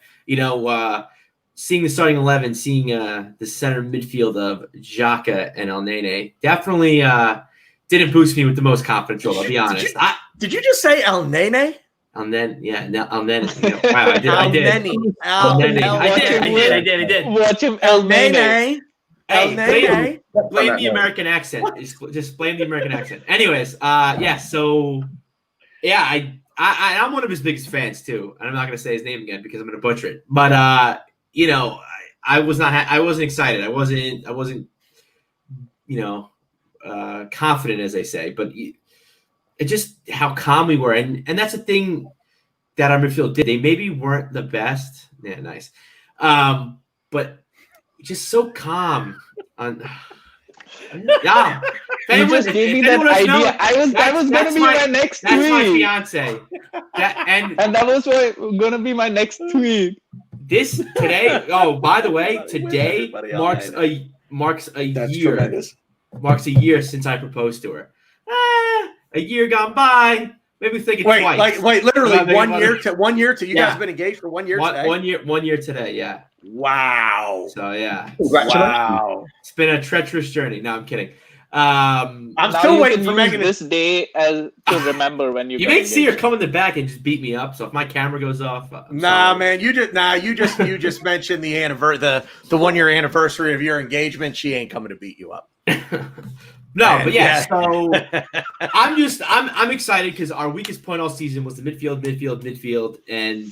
Seeing the starting 11, seeing the center midfield of Xhaka and El Nene definitely didn't boost me with the most confidence role, I'll be honest. Did you just say El Nene? El Nene, yeah. El Nene. Wow, I did. Watch him, El Nene. Hey, blame the American accent. Just blame the American accent. Anyways, so I'm one of his biggest fans too, and I'm not going to say his name again because I'm going to butcher it. But I wasn't excited. I wasn't confident, as they say. But it just how calm we were, and that's the thing that our midfield did. They maybe weren't the best. Yeah, nice. But just so calm. Yeah. You just gave me that idea. That was going to be my next tweet. That's my fiance. And that was going to be my next tweet. This today. Oh, by the way, today marks a year. Tremendous. Marks a year since I proposed to her. A year gone by. Maybe think it twice. Literally 1 year to you guys have been engaged for 1 year today? 1 year today, yeah. Wow. So yeah. Wow. It's been a treacherous journey. No, I'm kidding. I'm still waiting for Megan this day to remember when you. You may see her come in the back and just beat me up. So if my camera goes off, man, you just mentioned the 1 year anniversary of your engagement. She ain't coming to beat you up. No, but so I'm excited because our weakest point all season was the midfield, and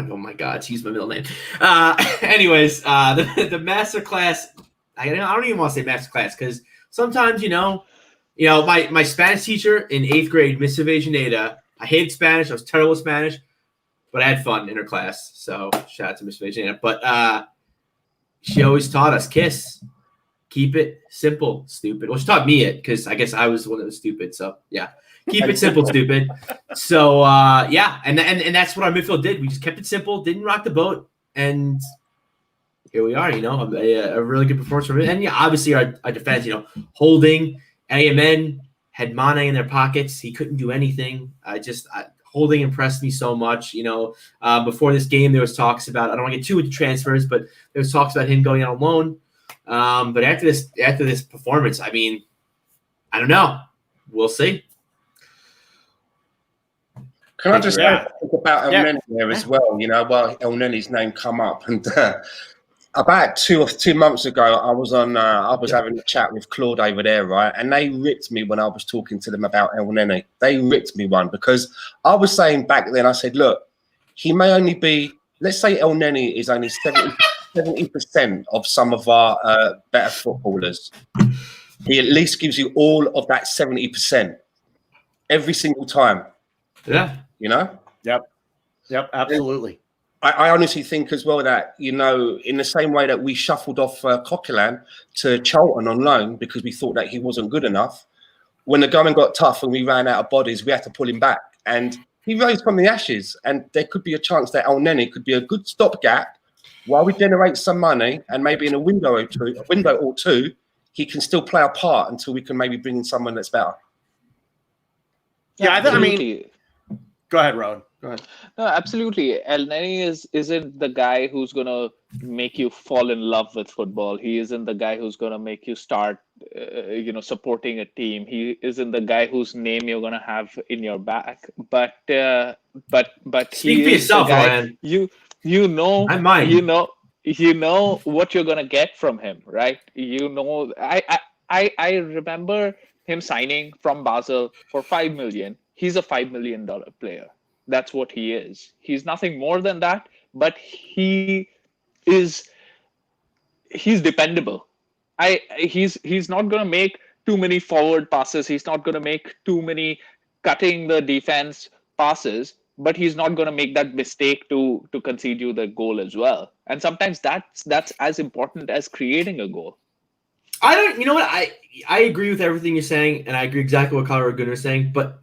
oh my God, to use my middle name. Anyways, the master class. I don't even want to say master class because sometimes my Spanish teacher in 8th grade, Miss Evasionada. I hated Spanish. I was terrible at Spanish, but I had fun in her class. So shout out to Miss Evasionada. But she always taught us kiss Keep it simple, stupid. Well, she taught me it because I guess I was the one that was stupid. So yeah, keep it simple, stupid. So yeah, and that's what our midfield did. We just kept it simple, didn't rock the boat, and here we are. A really good performance from it. And yeah, obviously our defense. Holding, AMN had Mane in their pockets. He couldn't do anything. Holding impressed me so much. Before this game, there was talks about. I don't want to get too into transfers, but there was talks about him going out on loan. But after this performance, I mean, I don't know. We'll see. Can I just talk about El Neni there as well? Well, El Neni's name come up, and about 2 months ago, I was having a chat with Claude over there, right? And they ripped me when I was talking to them about El Neni. They ripped me one because I was saying back then, I said, look, he may only be, let's say El Neni is only 70% of some of our better footballers. He at least gives you all of that 70% every single time. Yeah. Yep, absolutely. I honestly think as well that, in the same way that we shuffled off Coquelin to Charlton on loan because we thought that he wasn't good enough, when the going got tough and we ran out of bodies, we had to pull him back. And he rose from the ashes. And there could be a chance that El Neni could be a good stopgap while we generate some money, and maybe in a window or two, he can still play a part until we can maybe bring in someone that's better. Yeah, I mean, go ahead, Rohan. Go ahead. No, absolutely. El Neni isn't the guy who's going to make you fall in love with football. He isn't the guy who's going to make you start, supporting a team. He isn't the guy whose name you're going to have in your back. But Speak he for is yourself, the guy. Ryan. I might. You know what you're going to get from him, right? I remember him signing from Basel for $5 million. He's a $5 million player. That's what he is. He's nothing more than that, but he's dependable. He's not going to make too many forward passes. He's not going to make too many cutting the defense passes, but he's not going to make that mistake to concede you the goal as well. And sometimes that's as important as creating a goal. You know what? I agree with everything you're saying, and I agree exactly what Bearded Gooner is saying, but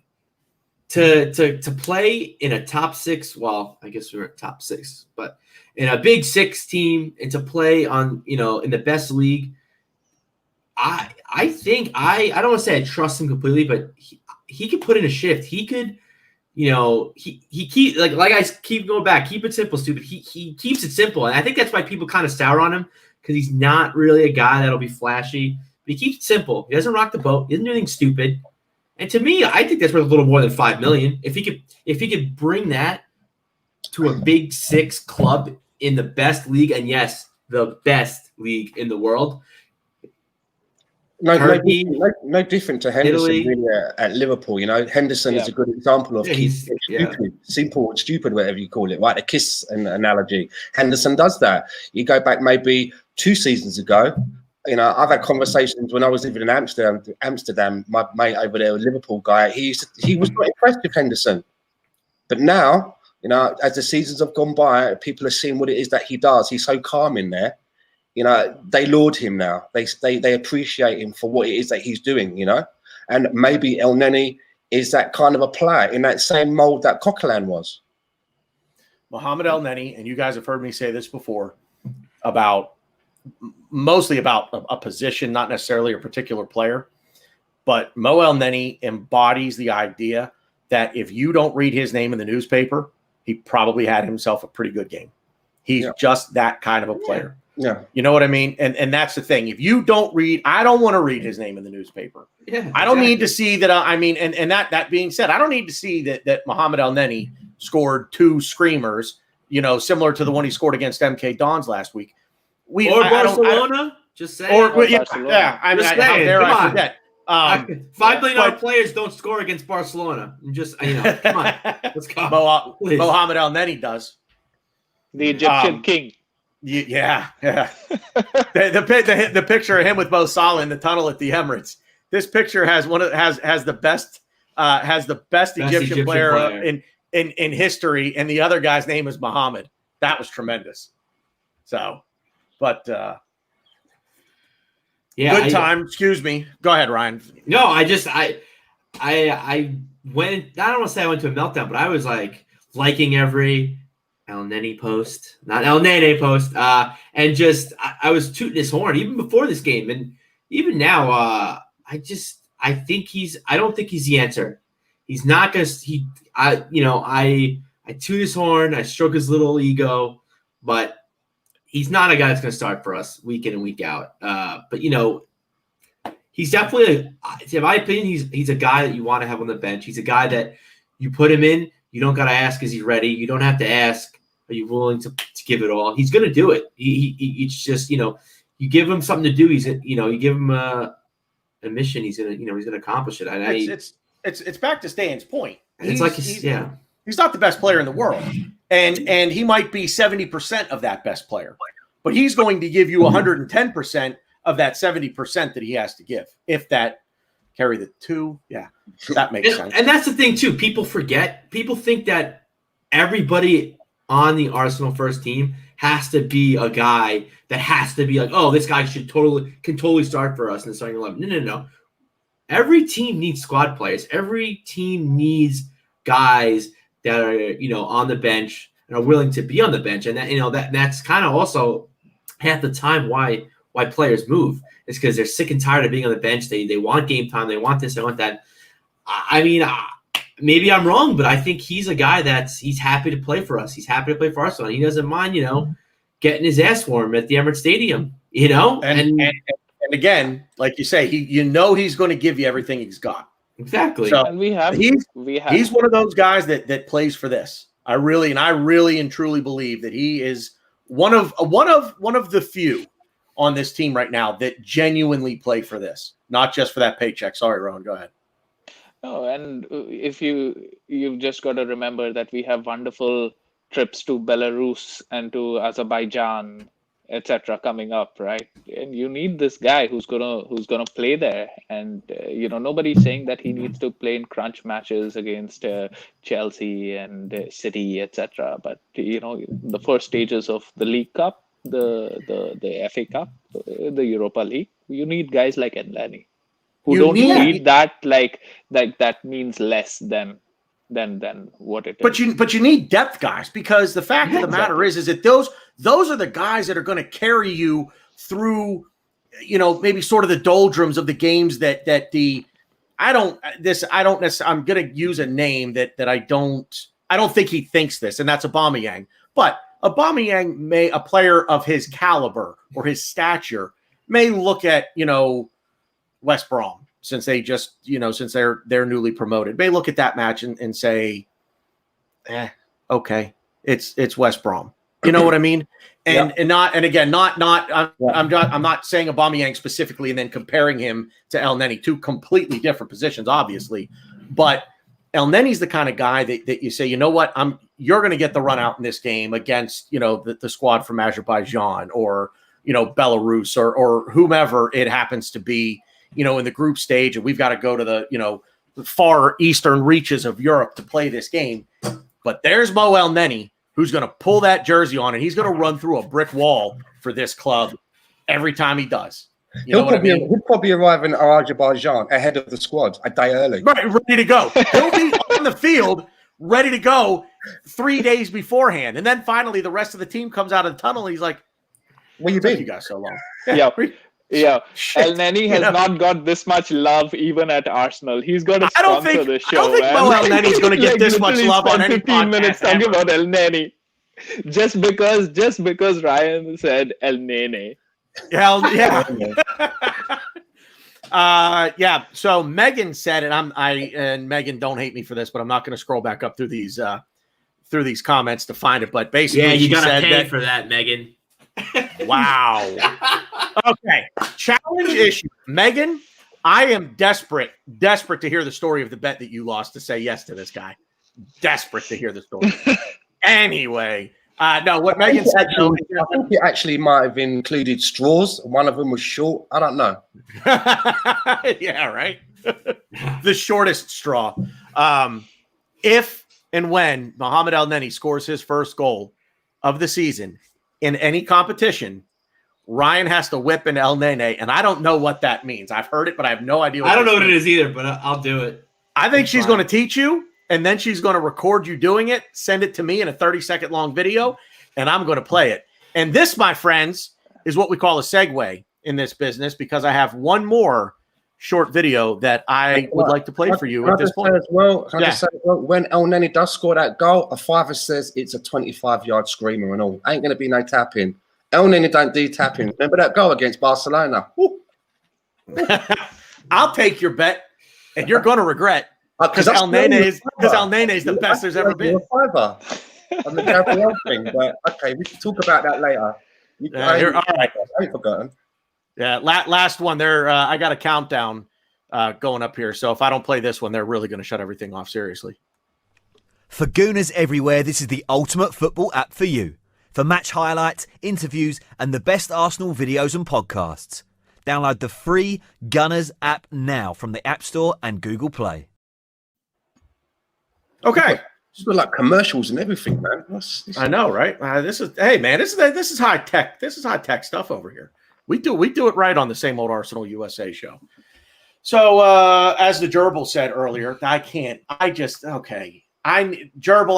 to play in a top six, well, I guess we're at top six, but in a big six team and to play on, in the best league, I think I don't want to say I trust him completely, but he could put in a shift. He could, he keep like I keep going back, keep it simple, stupid. He keeps it simple. And I think that's why people kind of sour on him, because he's not really a guy that'll be flashy, but he keeps it simple. He doesn't rock the boat. He doesn't do anything stupid. And to me, I think that's worth a little more than $5 million. If he could bring that to a big six club in the best league, and yes, the best league in the world. No different to Henderson really at Liverpool. Henderson is a good example of simple, stupid, whatever you call it, right? A kiss analogy. Henderson does that. You go back maybe 2 seasons ago. I've had conversations when I was living in Amsterdam. My mate over there, a Liverpool guy, he was not impressed with Henderson. But now, as the seasons have gone by, people are seeing what it is that he does. He's so calm in there. They laud him now. They appreciate him for what it is that he's doing, And maybe El Neni is that kind of a player in that same mold that Coquelin was. Mohamed El Neni, and you guys have heard me say this before, mostly about a position, not necessarily a particular player, but Mo El Neni embodies the idea that if you don't read his name in the newspaper, he probably had himself a pretty good game. He's just that kind of a player. Yeah. You know what I mean? And that's the thing. If you don't read, I don't want to read his name in the newspaper. Yeah, I don't need to see that. And that being said, I don't need to see that Mohamed El Neni scored 2 screamers, similar to the one he scored against MK Dons last week. Barcelona? Just saying. How saying, dare I forget? $5 million players don't score against Barcelona. Come on. Let's go. Mohamed El Neni does. The Egyptian king. Yeah. the picture of him with Mo Salah in the tunnel at the Emirates. This picture has the best Egyptian player in history, and the other guy's name is Muhammad. That was tremendous. So, but Yeah, Good time. Excuse me. Go ahead, Ryan. No, I went. I don't want to say I went to a meltdown, but I was like liking every El Nene post, not El Nene post, and just I was tooting his horn even before this game, and even now. I don't think he's the answer. He's not gonna. I toot his horn. I stroke his little ego, but he's not a guy that's gonna start for us week in and week out. But he's definitely, in my opinion, he's a guy that you want to have on the bench. He's a guy that you put him in. You don't got to ask, is he ready? You don't have to ask, are you willing to give it all? He's going to do it. It's just, you give him something to do. You give him a mission. He's going to accomplish it. It's back to Stan's point. He's not the best player in the world. And he might be 70% of that best player, but he's going to give you 110% of that 70% that he has to give. If that carry the two, yeah, that makes sense. And that's the thing too. People forget. People think that everybody on the Arsenal first team has to be a guy that has to be like, oh, this guy can totally start for us in the starting 11. No. Every team needs squad players. Every team needs guys that are on the bench and are willing to be on the bench, and that's kind of also half the time why players move. It's because they're sick and tired of being on the bench. They want game time. They want this. They want that. I mean, maybe I'm wrong, but I think he's a guy he's happy to play for us. He's happy to play for Arsenal. He doesn't mind, getting his ass warm at the Emirates Stadium. And again, like you say, he's going to give you everything he's got. Exactly. So and he's one of those guys that plays for this. I really and truly believe that he is one of the few on this team right now that genuinely play for this, not just for that paycheck. Sorry, Rohan, go ahead. No, and if you've just got to remember that we have wonderful trips to Belarus and to Azerbaijan, etc., coming up, right? And you need this guy who's gonna play there. And nobody's saying that he needs to play in crunch matches against Chelsea and City, etc. But the first stages of the League Cup, the FA Cup, the Europa League, you need guys like Elneny who need that that means less than what it is. But you need depth guys, because the fact of the matter is that those are the guys that are going to carry you through, maybe sort of the doldrums of the games that I'm going to use a name that I don't think he thinks this, and that's Aubameyang. But Aubameyang a player of his caliber or his stature may look at, West Brom, since they just, since they're newly promoted, may look at that match and say, okay, it's West Brom. You know what I mean? I'm not saying Aubameyang specifically and then comparing him to Elneny, two completely different positions, obviously. But Elneny's the kind of guy that you say, you know what, you're going to get the run out in this game against, the squad from Azerbaijan or, Belarus or whomever it happens to be, in the group stage, and we've got to go to the far eastern reaches of Europe to play this game. But there's Mo Elneny, who's going to pull that jersey on, and he's going to run through a brick wall for this club every time he does. He'll probably arrive in Azerbaijan ahead of the squad a day early. Right, ready to go. He'll be on the field, ready to go 3 days beforehand. And then finally the rest of the team comes out of the tunnel, and he's like, where you been? You guys so long. Yeah. Elneny has not got this much love even at Arsenal. He's got to sponsor the show. I don't think Mo Elneny's going to get this much love on any 15 minutes talking about Elneny. Just because Ryan said Elneny. Yeah. So Megan said, and Megan, don't hate me for this, but I'm not going to scroll back up through these comments to find it. But basically, you got to pay for that, Megan. Wow. Okay. Challenge issue. Megan, I am desperate to hear the story of the bet that you lost to say yes to this guy. Desperate to hear the story. Anyway, no, what Megan said. I think it actually might have included straws. One of them was short. I don't know. Yeah, right. The shortest straw. If and when Mohamed Elneny scores his first goal of the season in any competition, Ryan has to whip an El Nene, and I don't know what that means. I've heard it, but I have no idea. I don't know what it is either, but I'll do it. I think she's going to teach you, and then she's going to record you doing it, send it to me in a 30-second long video, and I'm going to play it. And this, my friends, is what we call a segue in this business, because I have one more short video that I would like to play for you at this point. When El Nene does score that goal, a father says it's a 25-yard screamer and all. Ain't going to be no tapping. El Nene don't do tapping. Remember that goal against Barcelona? I'll take your bet, and you're going to regret, because El Nene is the best there's ever been. On the Gabrielle thing, but okay, we can talk about that later. All right. I ain't forgotten. Yeah, last one there. I got a countdown going up here, so if I don't play this one, they're really going to shut everything off seriously. For Gooners everywhere, this is the ultimate football app for you. For match highlights, interviews, and the best Arsenal videos and podcasts. Download the free Gunners app now from the App Store and Google Play. Okay. It's got like commercials and everything, man. I know, right? This is high tech. This is high tech stuff over here. We do it right on the Same Old Arsenal USA show. So as the gerbil said earlier, Gerbil,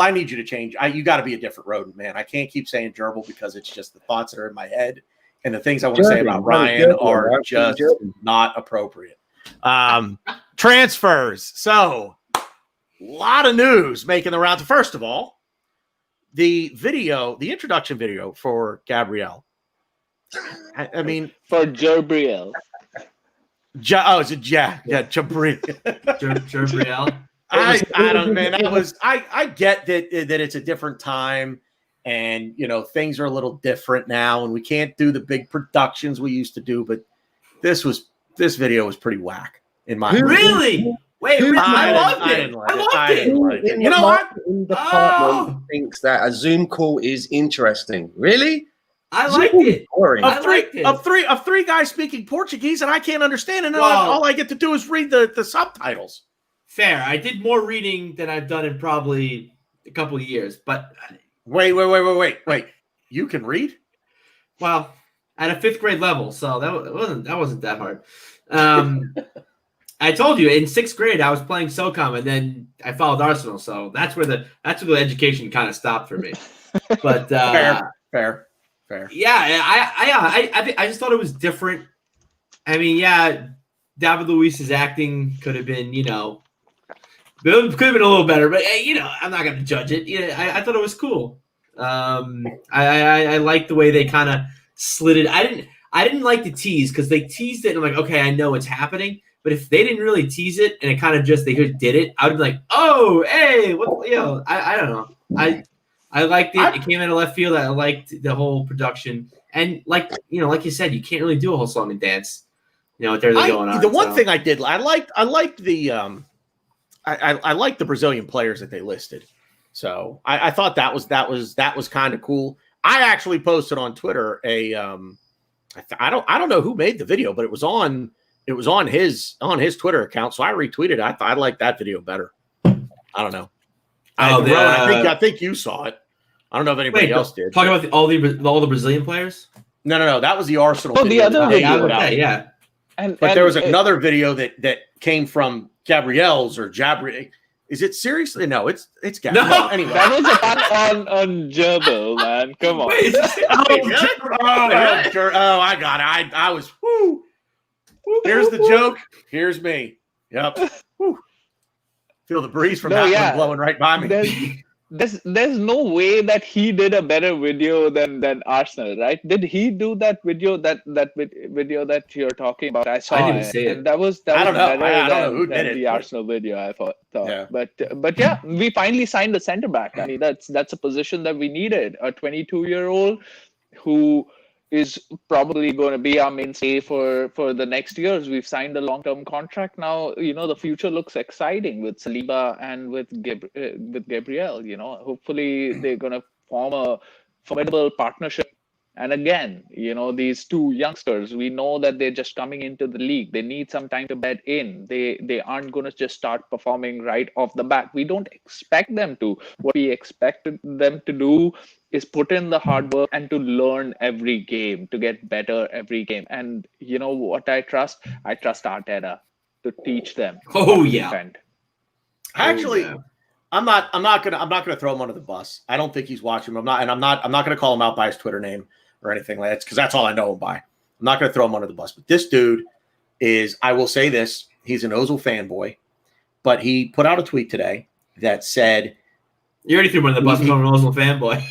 I need you to change. You got to be a different rodent, man. I can't keep saying gerbil because it's just the thoughts that are in my head, and the things I want to say about Ryan are just not appropriate. Transfers. So a lot of news making the rounds. First of all, the introduction video for Gabrielle. I mean, for Gabrielle. Gabrielle. Gabrielle. I don't, man. I get that it's a different time, and things are a little different now, and we can't do the big productions we used to do. But this video was pretty whack in my opinion. Really. Wait, I loved it. You know what? In the department thinks that a Zoom call is interesting. Really? I liked it. Of three guys speaking Portuguese, and I can't understand, and all I get to do is read the subtitles. Fair. I did more reading than I've done in probably a couple of years, but wait. You can read? Well, at a 5th grade level, so that wasn't that hard. I told you in 6th grade I was playing SOCOM, and then I followed Arsenal, so that's where the education kind of stopped for me. But fair. Yeah, I just thought it was different. I mean, yeah, David Luiz's acting could have been, could have been a little better, but I'm not going to judge it. I thought it was cool. I like the way they kind of slid it. I didn't like the tease because they teased it, and I'm like, okay, I know it's happening. But if they didn't really tease it and it kind of just they just did it, I would be like, oh, hey, what? I don't know. I liked it. It came out of left field. I liked the whole production, and like you said, you can't really do a whole song and dance. What they're going on. The one thing I did, I liked the Brazilian players that they listed. So I thought that was kind of cool. I actually posted on Twitter I don't know who made the video, but it was on his Twitter account. So I retweeted it. I liked that video better. I don't know. I think you saw it. I don't know if anybody else did. Talking about all the Brazilian players? No. That was the Arsenal. The other video. Yeah. But there was another video that came from Gabrielle's or Jabri. Is it seriously? No, it's Gabrielle. No, anyway. That was a part on Gerbil, man. Come on. Wait, I got it. I was. Whoo. Here's the joke. Here's me. Yep. Woo. Feel the breeze from that one blowing right by me. There's no way that he did a better video than Arsenal, right? Did he do that video that video that you're talking about? I didn't see it. That was I don't know. better I don't know who than did it, the Arsenal video. I thought. Yeah. But yeah, we finally signed a center back. I mean, that's a position that we needed. A 22-year-old who is probably going to be our mainstay for the next years. We've signed a long-term contract now. The future looks exciting with Saliba and with Gabriel. Hopefully they're going to form a formidable partnership And again, these two youngsters, we know that they're just coming into the league. They need some time to bed in. They aren't going to just start performing right off the bat. We don't expect them to. What we expect them to do is put in the hard work and to learn every game, to get better every game. And you know what I trust? I trust Arteta to teach them. Oh, yeah. Defend. Actually, yeah. I'm not gonna throw him under the bus. I don't think he's watching him. I'm not gonna call him out by his Twitter name or anything like that, because that's all I know him by. I'm not gonna throw him under the bus. But this dude is, I will say this, he's an Ozil fanboy, but he put out a tweet today that said, You already threw him under the bus from an Ozil fanboy.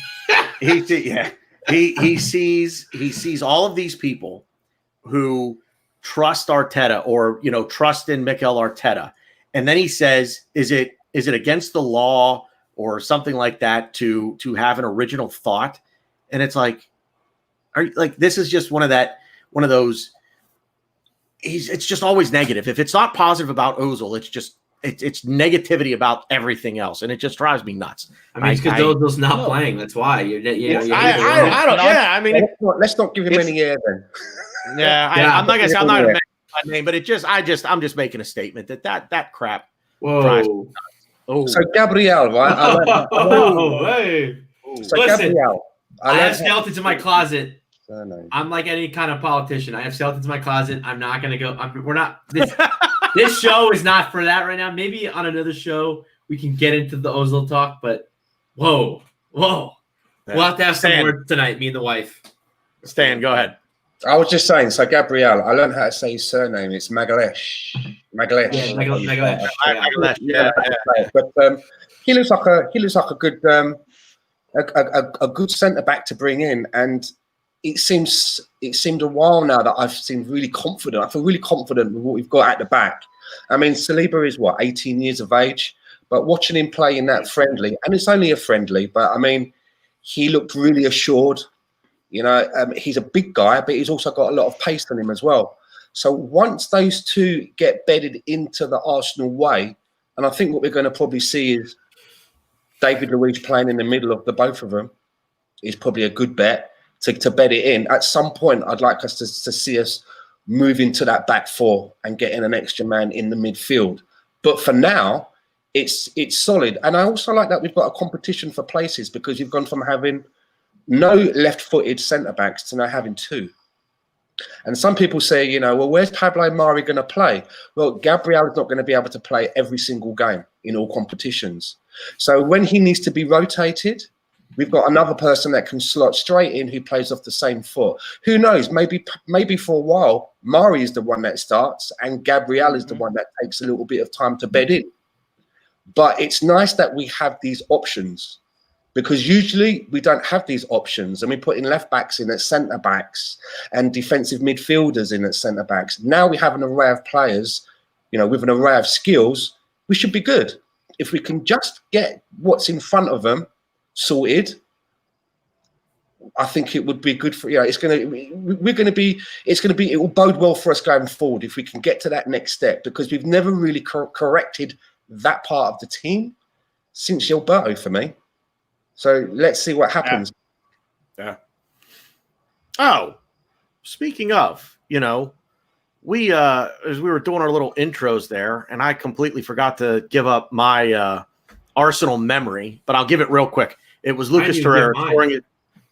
he sees all of these people who trust Arteta or trust in Mikel Arteta, and then he says, is it against the law or something like that to have an original thought? And it's like, this is just one of those. It's just always negative. If it's not positive about Ozil, it's negativity about everything else, and it just drives me nuts. I mean, it's because Ozil's not playing. That's why. I don't. Yeah, I mean, let's not give him any air then. Yeah, I'm not gonna say, I'm not gonna mention my name, but I'm just making a statement that crap. Whoa. Oh, So Gabriel, right? Hey. So Listen, Gabriel, I have skeletons in my closet. Surname. I'm like any kind of politician. I have skeletons in my closet. I'm not gonna go. We're not. This show is not for that right now. Maybe on another show we can get into the Ozil talk. But whoa. Yeah. We'll have to have some words tonight. Me and the wife. Stan, go ahead. I was just saying. So Gabriel, I learned how to say his surname. It's Magalesh. Yeah, Magalesh. Yeah. But he looks like a good a good centre back to bring in, and it seemed a while now that I've seemed really confident. I feel really confident with what we've got at the back. I mean, Saliba is 18 years of age, but watching him play in that friendly, and it's only a friendly, but I mean, he looked really assured. He's a big guy, but he's also got a lot of pace on him as well. So once those two get bedded into the Arsenal way, and I think what we're going to probably see is David Luiz playing in the middle of the both of them is probably a good bet to bed it in. At some point, I'd like us to see us move into that back four and get in an extra man in the midfield. But for now, it's solid. And I also like that we've got a competition for places, because you've gone from having no left-footed centre-backs to now having two. And some people say, well, where's Pablo Mari going to play? Well, Gabriel is not going to be able to play every single game in all competitions. So when he needs to be rotated, we've got another person that can slot straight in who plays off the same foot. Who knows? Maybe for a while, Mari is the one that starts and Gabriel is the one that takes a little bit of time to bed in. But it's nice that we have these options, because usually we don't have these options, and we're putting left backs in at centre backs and defensive midfielders in at centre backs. Now we have an array of players, with an array of skills. We should be good if we can just get what's in front of them sorted. I think it would be good for it will bode well for us going forward if we can get to that next step, because we've never really corrected that part of the team since Gilberto for me. So let's see what happens. Yeah. Oh, speaking of, we as we were doing our little intros there, and I completely forgot to give up my Arsenal memory, but I'll give it real quick. It was Lucas Torreira scoring it.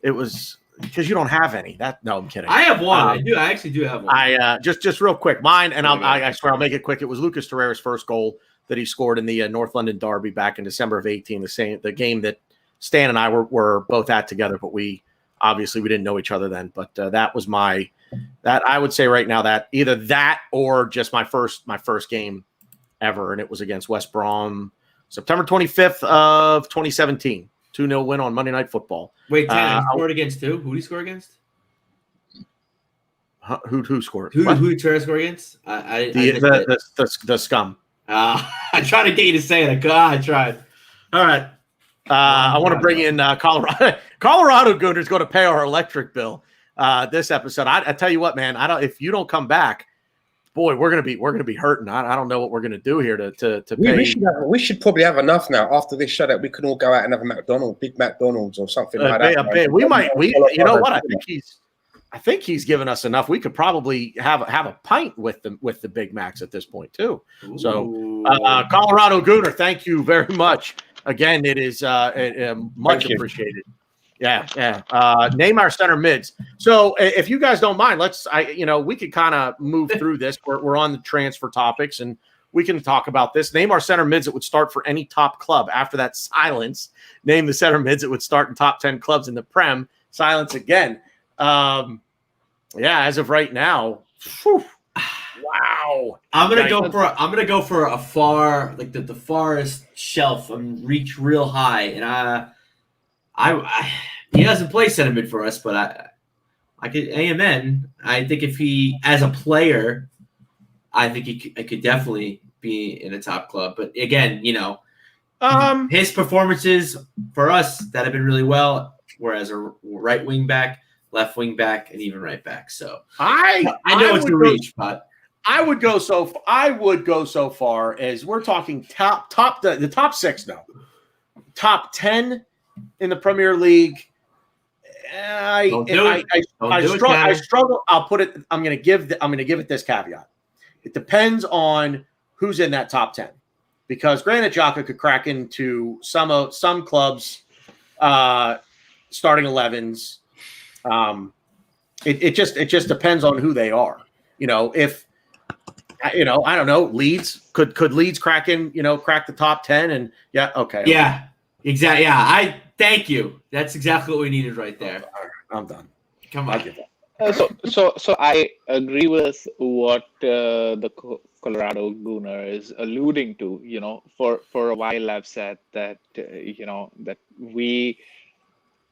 It was because you don't have any. No, I'm kidding. I have one. I actually do have one. I just real quick, mine, and I swear I'll make it quick. It was Lucas Torreira's first goal that he scored in the North London Derby back in December of 18. The game that Stan and I were both at together, but we didn't know each other then. But that was that I would say right now that either that or just my first game ever, and it was against West Brom, September 25th of 2017. 2-0 win on Monday Night Football. Wait, Tanner, scored against who? Who did he score against? Who scored? Who did Torreira score against? The scum. I tried to get you to say it. I tried. All right. I want to bring in Colorado. Colorado Gooners going to pay our electric bill this episode. I tell you what, man. If you don't come back, boy, we're gonna be hurting. I don't know what we're gonna do here to pay. We should probably have enough now after this show that we can all go out and have a Big McDonald's or something like that. You know what? I think he's given us enough. We could probably have a pint with the Big Macs at this point too. Ooh. So, Colorado Gooner, thank you very much. Again, it is much appreciated. Yeah. Name our center mids. So, if you guys don't mind, we could kind of move through this. We're on the transfer topics, and we can talk about this. Name our center mids that would start for any top club. After that silence, name the center mids that would start in top 10 clubs in the Prem. Silence again. As of right now, wow. I'm gonna go for a far, like the farthest shelf and reach real high, and he hasn't played center mid for us, but I could amen. I think if he, as a player, I think he could definitely be in a top club. But again, his performances for us that have been really well, whereas a right wing back, left wing back, and even right back. So I know it's a reach, but I would go so far as we're talking the top 6 now. Top 10 in the Premier League. I struggle. I'll put it. I'm going to give it this caveat. It depends on who's in that top 10, because Granit Xhaka could crack into some clubs starting 11s. It just depends on who they are. If I don't know, Leeds could Leeds crack the top 10 and okay. Yeah, exactly. Yeah, I thank you. That's exactly what we needed right there. I'm done. Come on. So I agree with what the Colorado Gooner is alluding to. For a while I've said that that we.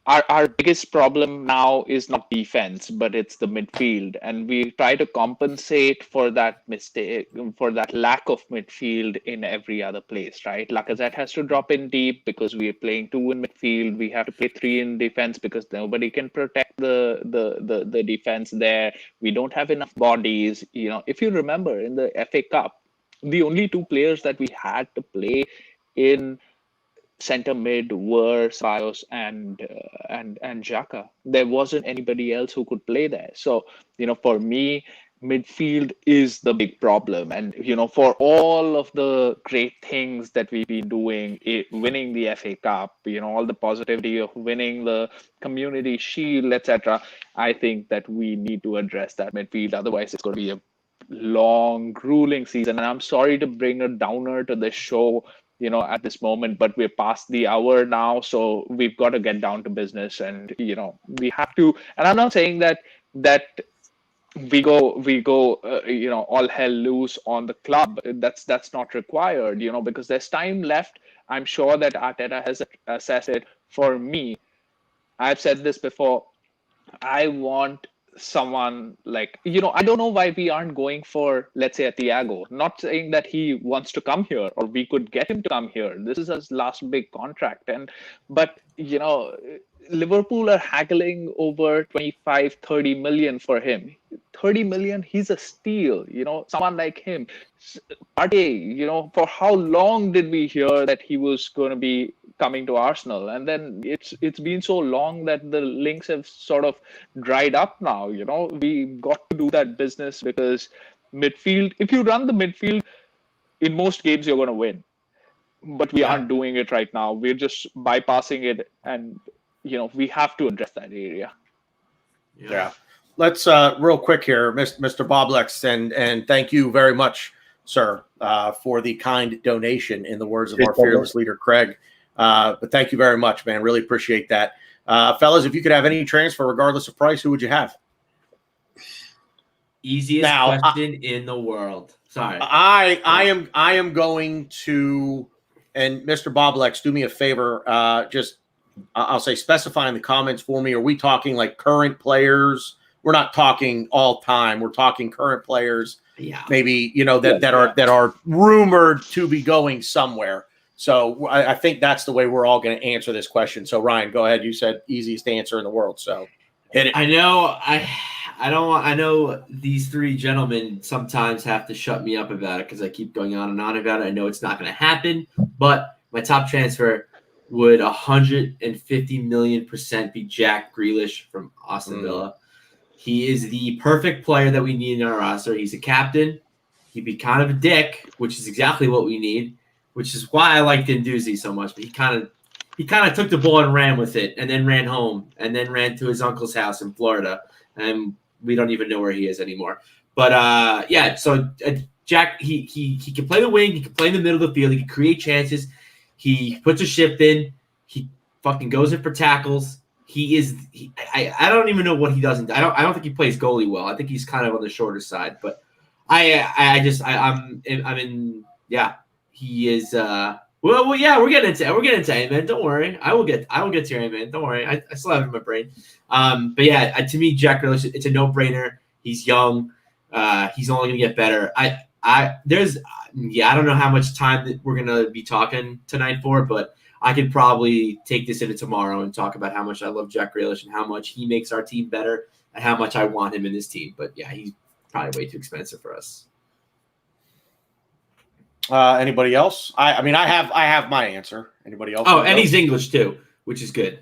Our biggest problem now is not defense, but it's the midfield. And we try to compensate for that mistake, for that lack of midfield in every other place, right? Lacazette has to drop in deep because we are playing 2 in midfield. We have to play 3 in defense because nobody can protect the defense there. We don't have enough bodies. If you remember in the FA Cup, the only 2 players that we had to play in center mid were Ceballos and Xhaka. There wasn't anybody else who could play there. So, for me, midfield is the big problem. And, for all of the great things that we've been doing, winning the FA Cup, all the positivity of winning the Community Shield, etc., I think that we need to address that midfield. Otherwise, it's going to be a long, grueling season. And I'm sorry to bring a downer to the show, at this moment, but we're past the hour now, so we've got to get down to business, and we have to. And I'm not saying that we go all hell loose on the club. That's not required, because there's time left. I'm sure that Arteta has assessed it. For me, I've said this before. I want someone like, I don't know why we aren't going for, let's say, a Thiago. Not saying that he wants to come here or we could get him to come here. This is his last big contract. But Liverpool are haggling over 25, 30 million for him. 30 million, he's a steal, someone like him. Partey, for how long did we hear that he was going to be coming to Arsenal? And then it's been so long that the links have sort of dried up now. We got to do that business because midfield, if you run the midfield, in most games you're going to win. But we aren't doing it right now. We're just bypassing it, and we have to address that area. Yeah. Let's real quick here, Mr. Boblex, and thank you very much, sir, for the kind donation, in the words of our fearless leader, Craig. But thank you very much, man. Really appreciate that. Fellas, if you could have any transfer, regardless of price, who would you have? Easiest question in the world. Sorry. I am going to, and Mr. Boblex, do me a favor. I'll say specify in the comments for me. Are we talking like current players? We're not talking all time. We're talking current players. Yeah. Maybe, that are rumored to be going somewhere. So I think that's the way we're all going to answer this question. So Ryan, go ahead. You said easiest answer in the world. So hit it. I know I know these three gentlemen sometimes have to shut me up about it because I keep going on and on about it. I know it's not going to happen, but my top transfer would 150 million% be Jack Grealish from Aston Villa. He is the perfect player that we need in our roster. He's a captain. He'd be kind of a dick, which is exactly what we need, which is why I like Dendouzi so much. But he kind of took the ball and ran with it, and then ran home, and then ran to his uncle's house in Florida, and we don't even know where he is anymore. But so Jack, he can play the wing, he can play in the middle of the field, he can create chances, he puts a shift in, he fucking goes in for tackles. I don't even know what he does. I don't think he plays goalie well. I think he's kind of on the shorter side, but he is. We're getting into him, man. Don't worry. I will get to him, man. Don't worry. I still have him in my brain. But yeah, to me, Jack Grealish, it's a no-brainer. He's young. He's only gonna get better. I don't know how much time that we're gonna be talking tonight for, but I could probably take this into tomorrow and talk about how much I love Jack Grealish and how much he makes our team better and how much I want him in this team. But yeah, he's probably way too expensive for us. Anybody else? I have my answer. Anybody else? Oh, and he's English too, which is good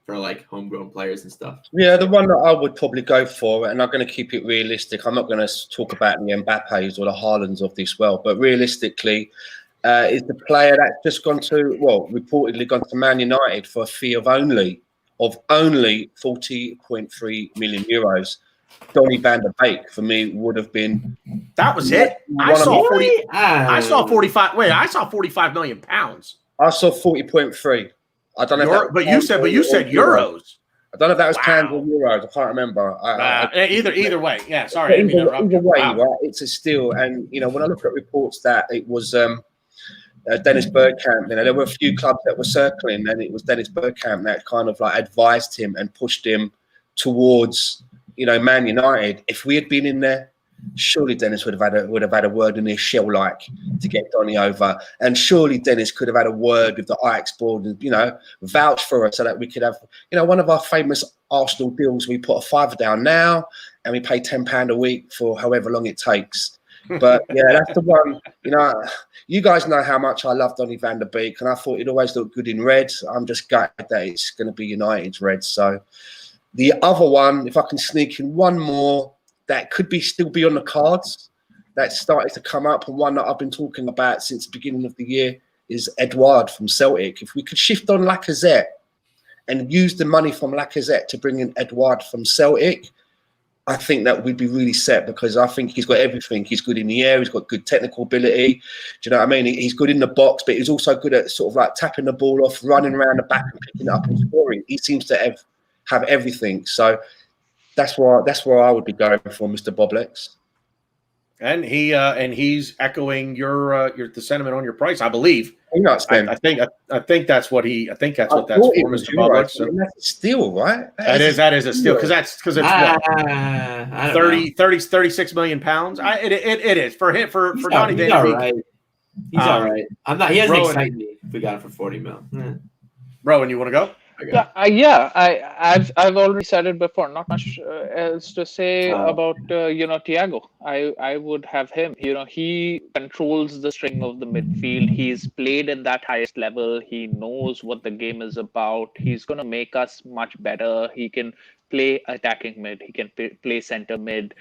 for like homegrown players and stuff. Yeah, the one that I would probably go for, and I'm going to keep it realistic. I'm not going to talk about the Mbappes or the Haalands of this world, but realistically, is the player that's just reportedly gone to Man United for a fee of only 40.3 million euros. Donny van der Beek for me would have been. That was it. I saw 45. Wait, I saw 45 million pounds. I saw 40.3. I don't know. But you said euros. I don't know if that was pounds or euros. I can't remember. Either way. Yeah, sorry. Either way, right? It's a steal. And when I look at reports that it was Dennis Bergkamp, there were a few clubs that were circling, and it was Dennis Bergkamp that kind of like advised him and pushed him towards Man United. If we had been in there, surely Dennis would have had a word in his shell to get Donny over, and surely Dennis could have had a word with the Ajax board and vouch for us so that we could have one of our famous Arsenal deals. We put a £5 down now and we pay £10 a week for however long it takes. But yeah, that's the one. You guys know how much I love Donny van der Beek, and I thought he'd always look good in red. I'm just gutted that it's going to be United's red. So the other one, if I can sneak in one more that could still be on the cards, that's started to come up, and one that I've been talking about since the beginning of the year, is Edouard from Celtic. If we could shift on Lacazette and use the money from Lacazette to bring in Edouard from Celtic, I think that we'd be really set, because I think he's got everything. He's good in the air. He's got good technical ability. Do you know what I mean? He's good in the box, but he's also good at sort of like tapping the ball off, running around the back and picking it up and scoring. He seems to have everything. So that's where I would be going for, Mr. Boblex. And he's echoing the sentiment on your price, I believe. I think that's what that's for, Mr. Boblex. So. That's a steal, right? That is a steal, because it's what 36 million pounds. It is for him for Donny van der Beek. He's all right. I'm not. He hasn't excited me. If we got it for 40 mil. Rowan, you want to go? I've already said it before. Not much else to say about Thiago. I would have him. He controls the string of the midfield. He's played at that highest level. He knows what the game is about. He's going to make us much better. He can play attacking mid. He can play center mid.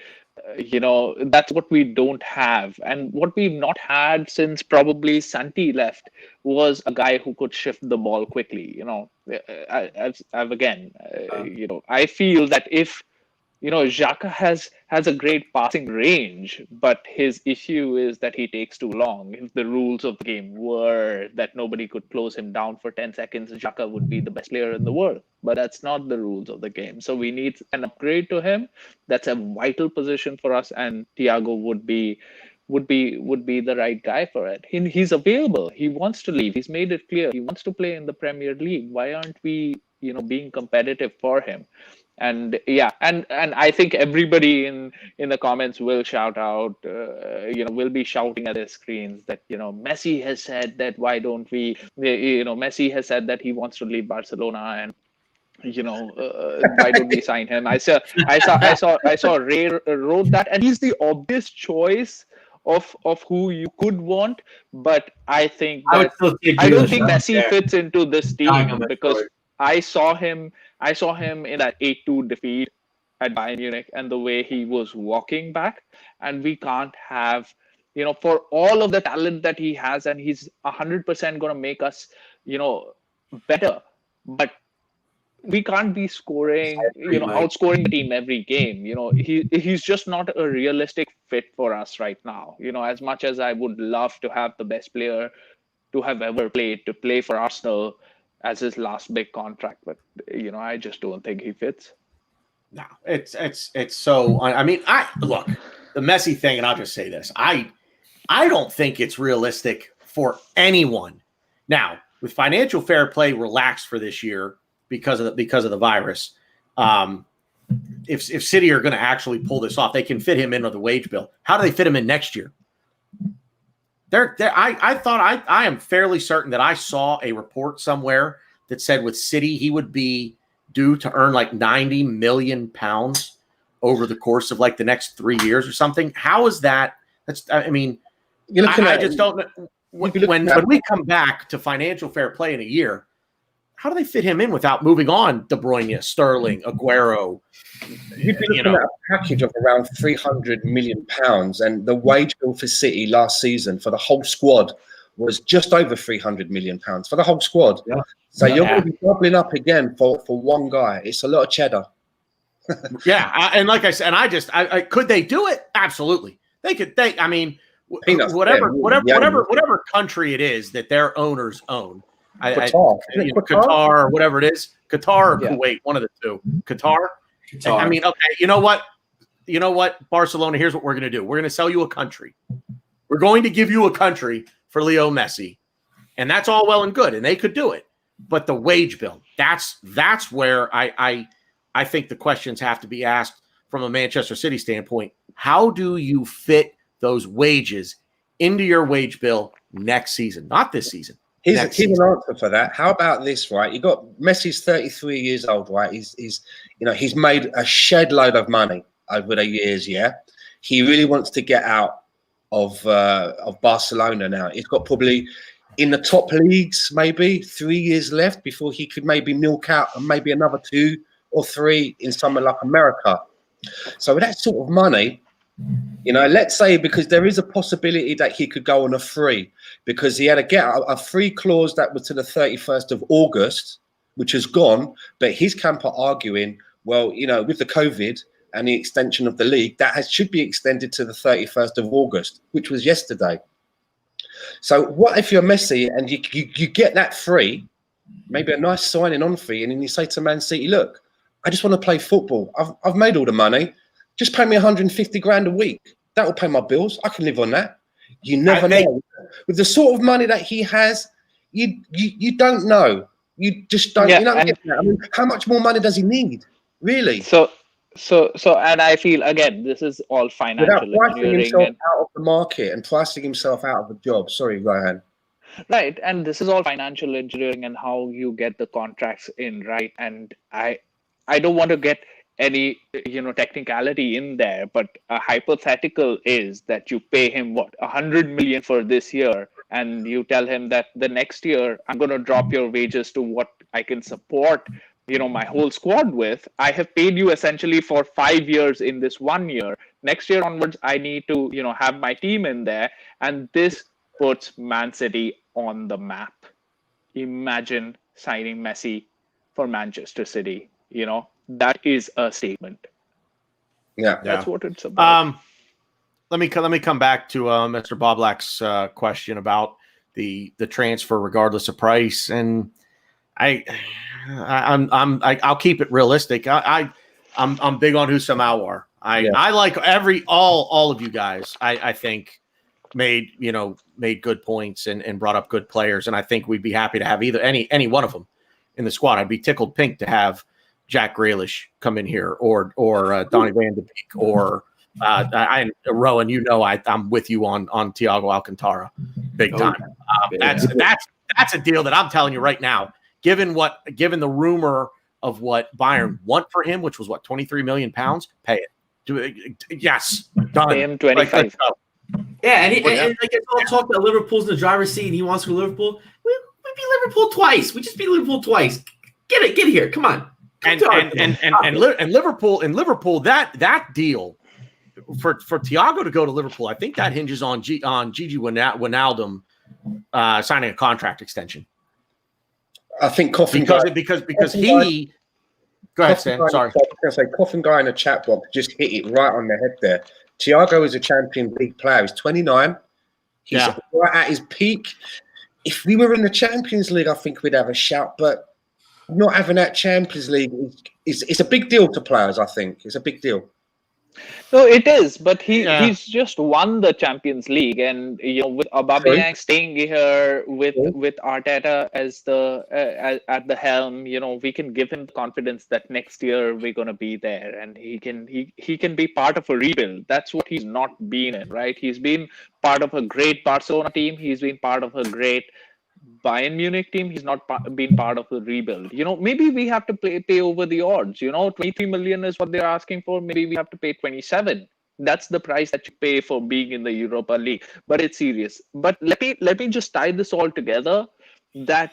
That's what we don't have, and what we've not had since probably Santi left was a guy who could shift the ball quickly. I feel that if Xhaka has a great passing range, but his issue is that he takes too long. If the rules of the game were that nobody could close him down for 10 seconds, Xhaka would be the best player in the world. But that's not the rules of the game. So we need an upgrade to him. That's a vital position for us, and Thiago would be the right guy for it. He's available. He wants to leave. He's made it clear. He wants to play in the Premier League. Why aren't we, being competitive for him? And and I think everybody in the comments will shout out, will be shouting at their screens that, Messi has said that, why don't we, Messi has said that he wants to leave Barcelona, and why don't we sign him? I saw Ray wrote that, and he's the obvious choice of who you could want, but I think I would that still take I don't Grealish. think Messi fits into this Dying team on that because sword. I saw him in that 8-2 defeat at Bayern Munich and the way he was walking back, and we can't have, for all of the talent that he has, and he's 100% going to make us, better, but we can't be scoring, outscoring the team every game. He's just not a realistic fit for us right now. As much as I would love to have the best player to have ever played to play for Arsenal as his last big contract, but I just don't think he fits. No, it's so. I mean, look, the Messi thing, and I'll just say this: I don't think it's realistic for anyone. Now, with financial fair play relaxed for this year because of the virus, if City are going to actually pull this off, they can fit him into the wage bill. How do they fit him in next year? I am fairly certain that I saw a report somewhere that said with City he would be due to earn like £90 million over the course of like the next 3 years or something. How is that? I mean, I just don't know. When we come back to financial fair play in a year, how do they fit him in without moving on De Bruyne, Sterling, Aguero? You'd be looking at a package of around £300 million, and the wage bill for City last season for the whole squad was just over £300 million for the whole squad. Yeah. So you're going to be doubling up again for one guy. It's a lot of cheddar. And like I said, and could they do it? Absolutely, they could. I mean, whatever country it is that their owners own. Qatar or whatever it is, Qatar or Kuwait, one of the two. Qatar. I mean, okay, you know what, Barcelona, here's what we're going to do. We're going to sell you a country. We're going to give you a country for Leo Messi. And that's all well and good, and they could do it. But the wage bill, that's where I think the questions have to be asked from a Manchester City standpoint. How do you fit those wages into your wage bill next season? Not this season. Here's an answer for that. How about this, right? You got Messi's 33 years old, right? He's made a shed load of money over the years. Yeah, he really wants to get out of Barcelona now. He's got probably in the top leagues maybe 3 years left before he could maybe milk out and maybe another 2 or 3 in somewhere like America. So with that sort of money, let's say, because there is a possibility that he could go on a free, because he had to get a free clause that was to the 31st of August, which has gone. But his camp are arguing, well, with the COVID and the extension of the league, that should be extended to the 31st of August, which was yesterday. So what if you're Messi and you get that free, maybe a nice signing on fee, and then you say to Man City, look, I just want to play football. I've made all the money. Just pay me 150 grand a week. That will pay my bills. I can live on that. You never know. With the sort of money that he has, you don't know. You just don't. I mean, how much more money does he need? Really? So, and I feel again, this is all financial without pricing himself engineering out of the market and pricing himself out of the job. Sorry, Rohan. Right, and this is all financial engineering and how you get the contracts in, right? And I don't want to get any technicality in there, but a hypothetical is that you pay him 100 million for this year, and you tell him that the next year I'm going to drop your wages to what I can support my whole squad with. I have paid you essentially for 5 years in this 1 year. Next year onwards I need to have my team in there, and this puts Man City on the map. Imagine signing Messi for Manchester City. That is a statement. Yeah, that's what it's about. Let me come back to Mr. Boblak's question about the transfer, regardless of price, and I'll keep it realistic. I'm big on Husam Aouar. I like all of you guys. I think made good points and brought up good players, and I think we'd be happy to have any one of them in the squad. I'd be tickled pink to have Jack Grealish come in here, or Donny Van de Beek, or Rohan. I'm with you on Thiago Alcantara, big time. That's a deal that I'm telling you right now. Given the rumor of what Bayern want for him, which was what, 23 million pounds, pay it. Yes, done. Pay him 25. Like, Yeah, and like it's all talk that Liverpool's in the driver's seat and he wants to go to Liverpool. We beat Liverpool twice. We just beat Liverpool twice. Get here. Come on. And Liverpool that deal for Thiago to go to Liverpool, I think that hinges on Gigi Wijnaldum signing a contract extension. I think Coffin because he. Go ahead, Sam. Sorry. I was going to say, Coffin Guy in the chat box just hit it right on the head there. Thiago is a Champions League player. He's 29. He's right at his peak. If we were in the Champions League, I think we'd have a shout. But not having that Champions League it's a big deal to players. I think it's a big deal. No, it is, but he's just won the Champions League, and with Aubameyang staying here with Arteta as at the helm, we can give him the confidence that next year we're going to be there, and he can be part of a rebuild. That's what he's not been in, right? He's been part of a great Barcelona team. He's been part of a great Bayern Munich team. He's not been part of the rebuild. Maybe we have to pay over the odds. 23 million is what they're asking for. Maybe we have to pay 27. That's the price that you pay for being in the Europa League. But it's serious. But let me just tie this all together. That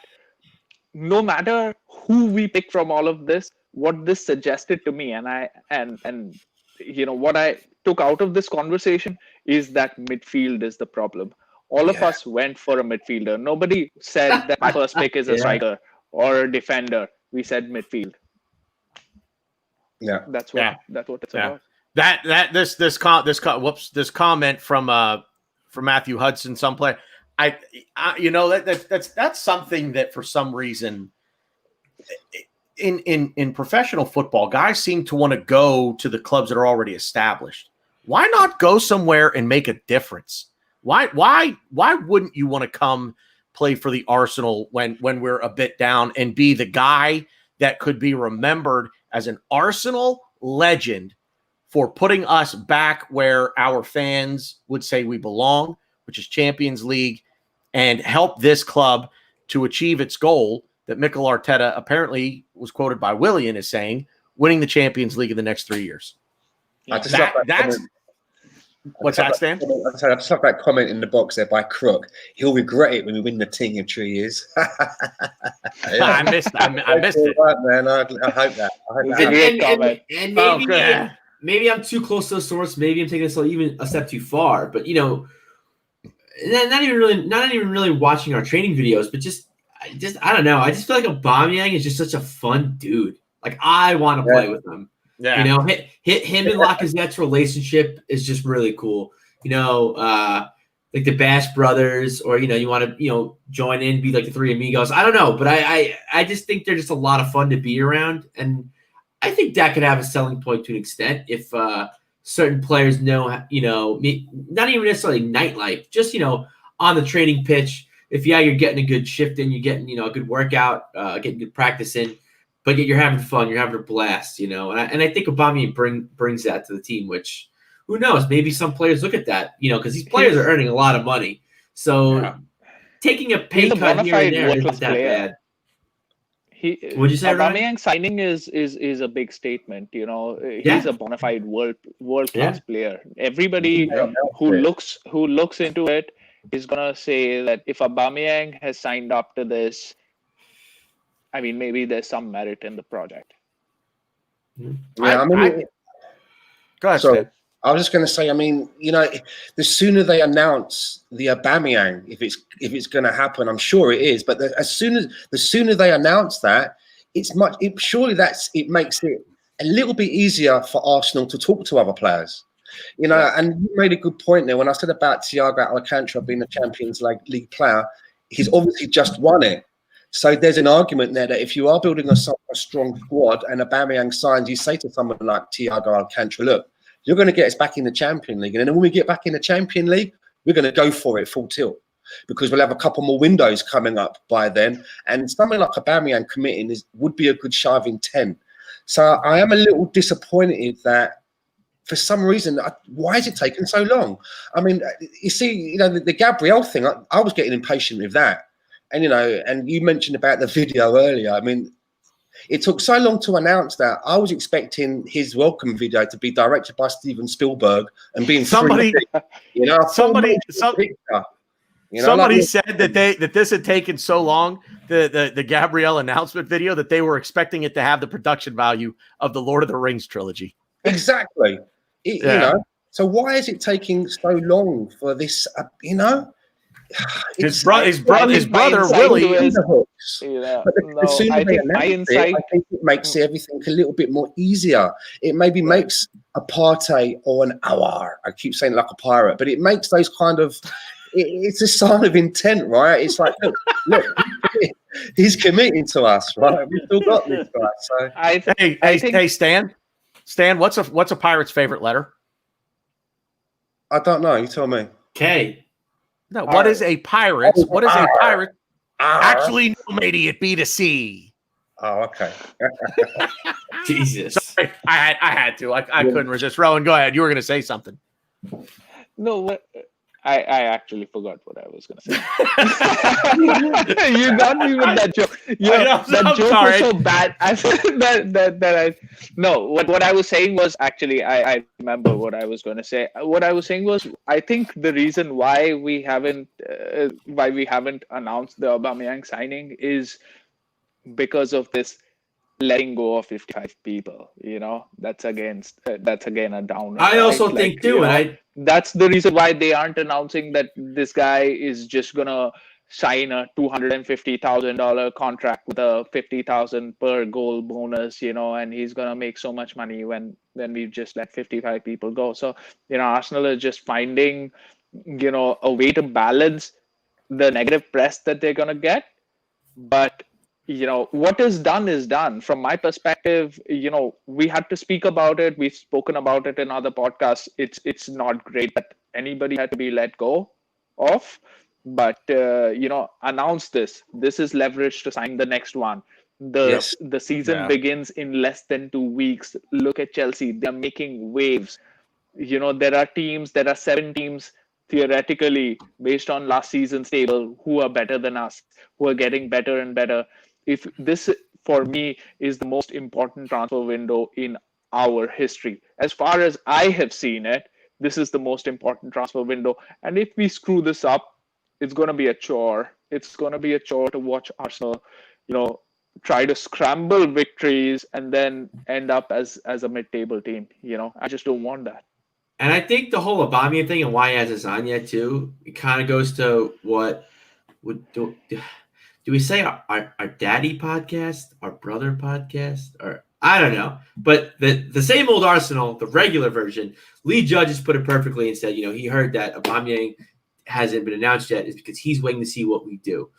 no matter who we pick from all of this, what this suggested to me, and what I took out of this conversation is that midfield is the problem. All of us went for a midfielder. Nobody said that my first pick is a striker or a defender. We said midfield. Yeah, that's what it's about. This comment from Matthew Hudson, some player. That's something that for some reason in professional football, guys seem to want to go to the clubs that are already established. Why not go somewhere and make a difference? Why wouldn't you want to come play for the Arsenal when we're a bit down and be the guy that could be remembered as an Arsenal legend for putting us back where our fans would say we belong, which is Champions League, and help this club to achieve its goal that Mikel Arteta apparently was quoted by Willian as saying, winning the Champions League in the next 3 years. What's that, Stan? I just love that comment in the box there by Crook. He'll regret it when we win the thing in 3 years. I missed it. Right, man. I hope that. And maybe I'm too close to the source. Maybe I'm taking this even a step too far. But not even really watching our training videos. But I don't know. I just feel like Aubameyang is just such a fun dude. Like I want to play with him. Yeah. Him and Lacazette's relationship is just really cool. Like the Bash brothers, or you want to join in, be like the three amigos. I don't know, but I just think they're just a lot of fun to be around, and I think that could have a selling point to an extent if certain players know, not even necessarily nightlife, just on the training pitch. If you're getting a good shift in, you're getting a good workout, getting good practice in. But yet you're having fun, you're having a blast, and I think Aubameyang brings that to the team, which who knows, maybe some players look at that, because these players are earning a lot of money. So taking a pay cut here and there isn't that bad. What'd you say, Aubameyang signing is a big statement. He's a bona fide world class player. Everybody who looks into it is gonna say that if Aubameyang has signed up to this, I mean, maybe there's some merit in the project. Yeah, go ahead. So I was just going to say, the sooner they announce the Aubameyang, if it's going to happen, I'm sure it is. But the sooner they announce that, it makes it a little bit easier for Arsenal to talk to other players. And you made a good point there when I said about Thiago Alcantara being a Champions League player. He's obviously just won it. So there's an argument there that if you are building a strong squad and Aubameyang signs, you say to someone like Thiago Alcantara, look, you're going to get us back in the Champions League. And then when we get back in the Champions League, we're going to go for it full tilt because we'll have a couple more windows coming up by then. And something like Aubameyang committing would be a good shaving 10. So I am a little disappointed that for some reason, why is it taking so long? I mean, you see, the Gabriel thing, I was getting impatient with that. And, and you mentioned about the video earlier. I mean, It took so long to announce that. I was expecting his welcome video to be directed by Steven Spielberg and being Somebody, 3D, you know, somebody like, said that this had taken so long, the Gabrielle announcement video, that they were expecting it to have the production value of the Lord of the Rings trilogy. exactly. You know, so why is it taking so long for this? You know, His brother insight Willie. is, But the sooner I they think my announce insight. I think it makes everything a little bit more easier. It maybe makes a partay or an hour. I keep saying like a pirate, but it makes those kind of. It's a sign of intent, right? It's like, look, he's committing to us, right? We've still got this guy. So Hey, Stan, what's a pirate's favorite letter? I don't know. You tell me. K. No, what is a pirate? What is a pirate? Actually, no, matey, it be to sea. Oh, okay. Jesus. Sorry, I had to. I couldn't resist. Rowan, go ahead. You were going to say something. No, what I actually forgot what I was going to say. You got me with that joke. That joke was so bad. What I was saying was actually I remember what I was going to say. What I was saying was I think the reason why we haven't announced the Aubameyang signing is because of this letting go of 55 people. You know, that's again a downer. I also think too, and that's the reason why they aren't announcing that this guy is just gonna sign a $250,000 contract with a $50,000 per goal bonus, you know, and he's gonna make so much money when we've just let 55 people go. So, you know, Arsenal is just finding, you know, a way to balance the negative press that they're gonna get, but you know, what is done. From my perspective, you know, we had to speak about it. We've spoken about it in other podcasts. It's not great that anybody had to be let go of, but you know, announce this. This is leverage to sign the next one. The season begins in less than 2 weeks. Look at Chelsea. They're making waves. You know, there are 7 teams theoretically based on last season's table who are better than us, who are getting better and better. If this, for me, is the most important transfer window in our history. As far as I have seen it, this is the most important transfer window. And if we screw this up, it's going to be a chore. It's going to be a chore to watch Arsenal, you know, try to scramble victories and then end up as a mid-table team. You know, I just don't want that. And I think the whole Aubameyang thing and why he hasn't signed yet too, it kind of goes to what would do. Do we say our daddy podcast, our brother podcast, or I don't know. But the same old Arsenal, the regular version, Lee Judge has put it perfectly and said, you know, he heard that Aubameyang hasn't been announced yet is because he's waiting to see what we do.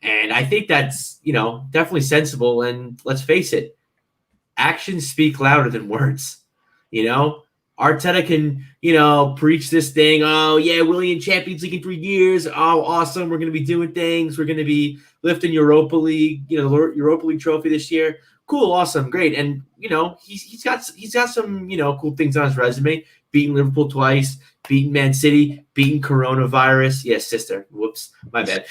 And I think that's, you know, definitely sensible. And let's face it, actions speak louder than words. You know, Arteta can, you know, preach this thing. Oh, yeah, we'll in Champions League in 3 years. Oh, awesome. We're going to be doing things. We're going to be lifting Europa League, you know, Europa League trophy this year. Cool, awesome, great. And, you know, he's got some, you know, cool things on his resume. Beating Liverpool twice, beating Man City, beating coronavirus. Yes, sister. Whoops, my bad.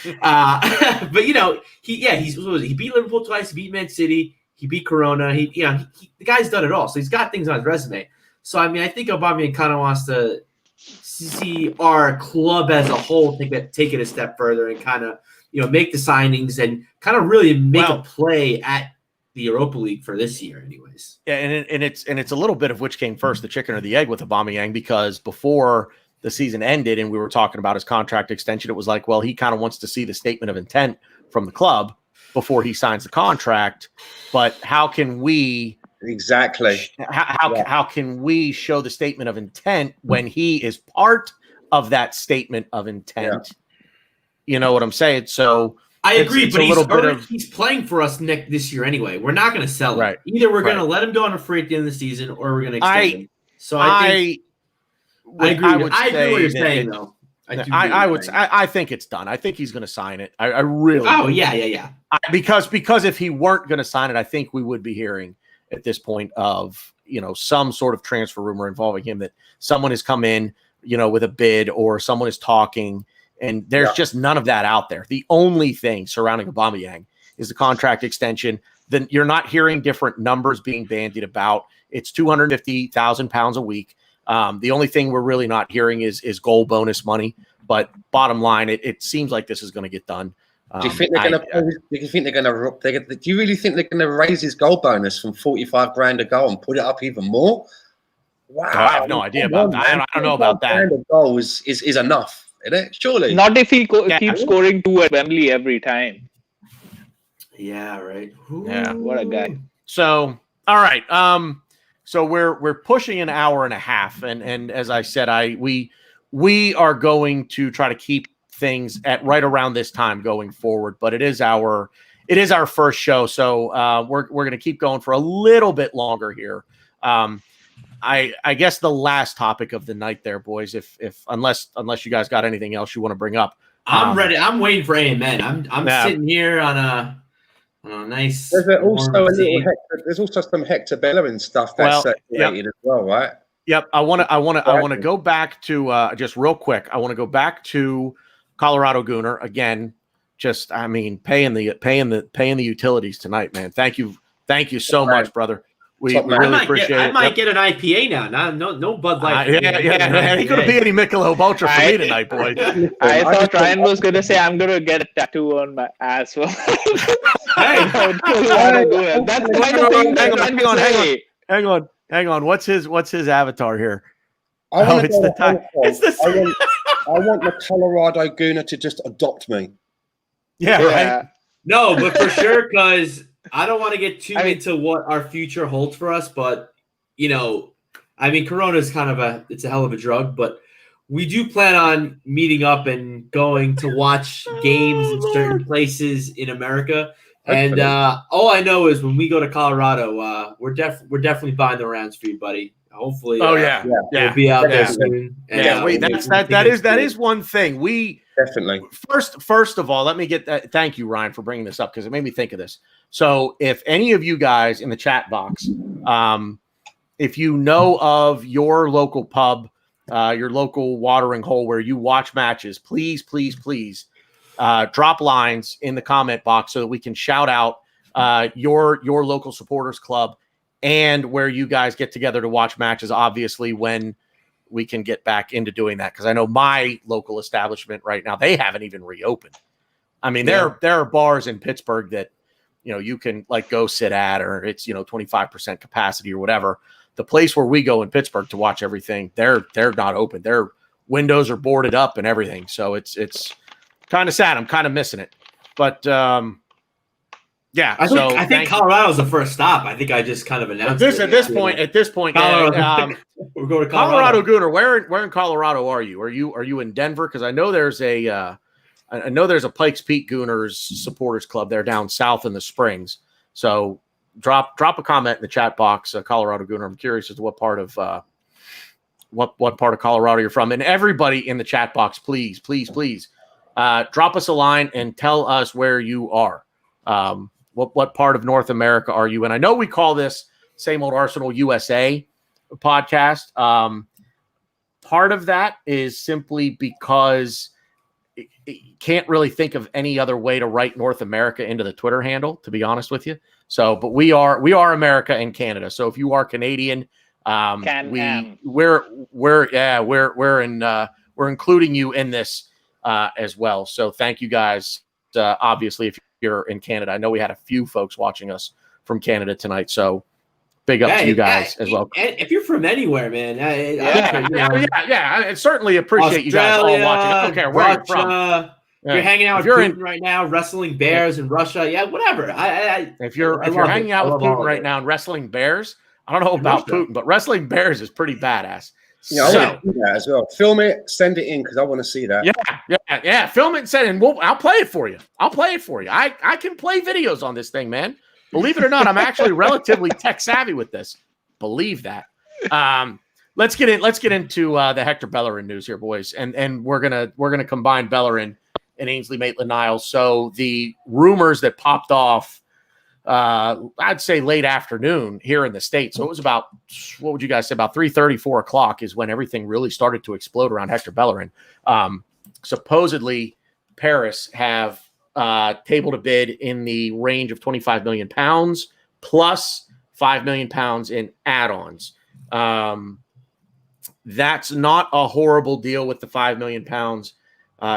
But, you know, he beat Liverpool twice, he beat Man City, he beat Corona. The guy's done it all. So he's got things on his resume. So, I mean, I think Aubameyang kind of wants to see our club as a whole take it a step further and kind of, you know, make the signings and kind of really make a play at the Europa League for this year anyways. Yeah, and it's a little bit of which came first, the chicken or the egg with Aubameyang, because before the season ended and we were talking about his contract extension, it was like, well, he kind of wants to see the statement of intent from the club before he signs the contract. But how can we how can we show the statement of intent when he is part of that statement of intent? Yeah. You know what I'm saying? So I agree, but he's playing for us this year anyway. We're not going to sell him. Either we're going to let him go on a free at the end of the season, or we're going to extend him. So I agree. I agree what you're saying, though. I think it's done. I think he's going to sign it. I really. Oh yeah. Because if he weren't going to sign it, I think we would be hearing at this point of, you know, some sort of transfer rumor involving him, that someone has come in, you know, with a bid, or someone is talking. And there's just none of that out there. The only thing surrounding Aubameyang is the contract extension. Then you're not hearing different numbers being bandied about. It's £250,000 a week. The only thing we're really not hearing is goal bonus money. But bottom line, it seems like this is going to get done. Do you think they're going to? Do you think they're going to? Do you really think they're going to raise his goal bonus from 45 grand a goal and put it up even more? Wow, I have no idea about that. I don't know about that. A goal is enough, isn't it? Surely. Not if he keeps scoring 2 at Wembley every time. Yeah, right. Ooh. Yeah, what a guy. So, all right. So we're pushing an hour and a half, and as I said, we are going to try to keep things at right around this time going forward. But it is our first show, so we're going to keep going for a little bit longer here. I guess the last topic of the night, there, boys. If unless you guys got anything else you want to bring up, I'm ready. I'm waiting for Amen. I'm sitting here on a nice. There's also some Hector Bellerin stuff that's circulated as well, right? Yep. I want to go back to just real quick. I want to go back to Colorado Gooner again. Just paying the utilities tonight, man. Thank you so much, brother. We really appreciate it. I might get an IPA now. No Bud Light. Yeah. Ain't gonna be any Michelob Ultra for me tonight, boy. I thought Ryan was gonna say I'm gonna get a tattoo on my ass. That's quite a thing. Hang on. What's his avatar here? I want the Colorado Gooner to just adopt me. Yeah. Right. No, but for sure, because I don't want to get too into what our future holds for us, but Corona is kind of it's a hell of a drug, but we do plan on meeting up and going to watch games in certain places in America. And all I know is when we go to Colorado, we're definitely buying the rounds for you, buddy. Hopefully, we'll be out there soon. That is one thing. We definitely first of all, let me get that. Thank you, Ryan, for bringing this up because it made me think of this. So, if any of you guys in the chat box, if you know of your local pub, your local watering hole where you watch matches, please drop lines in the comment box so that we can shout out your local supporters club and where you guys get together to watch matches, obviously, when we can get back into doing that. Because I know my local establishment right now, they haven't even reopened. There are bars in Pittsburgh that, you can go sit at, or it's, 25% capacity or whatever. The place where we go in Pittsburgh to watch everything, they're not open. Their windows are boarded up and everything. So it's kind of sad. I'm kind of missing it. But, I think Colorado's the first stop. I think I just kind of announced At this point, Colorado. We're going to Colorado Gooner. Where in Colorado are you? Are you in Denver? Because I know there's a Pikes Peak Gooners supporters club there down south in the Springs. So drop a comment in the chat box, Colorado Gooner. I'm curious as to what part of Colorado you're from. And everybody in the chat box, please, drop us a line and tell us where you are. What part of North America are you in? I know we call this Same Old Arsenal USA podcast. Part of that is simply because you can't really think of any other way to write North America into the Twitter handle, to be honest with you. So, but we are America and Canada. So if you are Canadian, we're including you in this as well. So thank you guys. Obviously, if you're in Canada, I know we had a few folks watching us from Canada tonight. So big up to you guys as well. And if you're from anywhere, man, I certainly appreciate Australia, you guys all watching. I don't care where you're from. You're hanging out with Putin right now, wrestling bears in Russia. Yeah, whatever. If you're hanging out with Putin right now and wrestling bears, I don't know about Putin, but wrestling bears is pretty badass. Yeah, I want to see that as well. Film it, send it in because I want to see that. Yeah. Film it and send it in. I'll play it for you. I can play videos on this thing, man. Believe it or not, I'm actually relatively tech savvy with this. Believe that. Let's get into the Hector Bellerin news here, boys, and we're gonna combine Bellerin and Ainsley Maitland-Niles. So the rumors that popped off, I'd say late afternoon here in the States. So it was about, what would you guys say, about 3:30, 4 o'clock is when everything really started to explode around Hector Bellerin. supposedly Paris have tabled a bid in the range of 25 million pounds plus 5 million pounds in add-ons. That's not a horrible deal with the 5 million pounds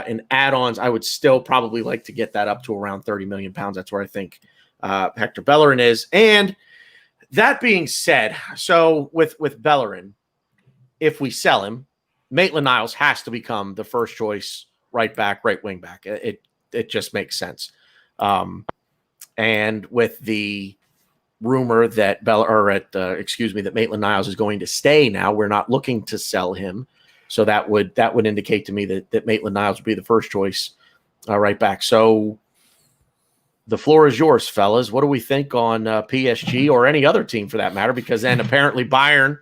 in add-ons. I would still probably like to get that up to around 30 million pounds. That's where I think Hector Bellerin is. And that being said, so with Bellerin, if we sell him, Maitland-Niles has to become the first choice right back, right wing back. It just makes sense. And with the rumor that that Maitland-Niles is going to stay now, we're not looking to sell him. So that would indicate to me that Maitland-Niles would be the first choice right back. So the floor is yours, fellas. What do we think on PSG or any other team for that matter? Because then apparently Bayern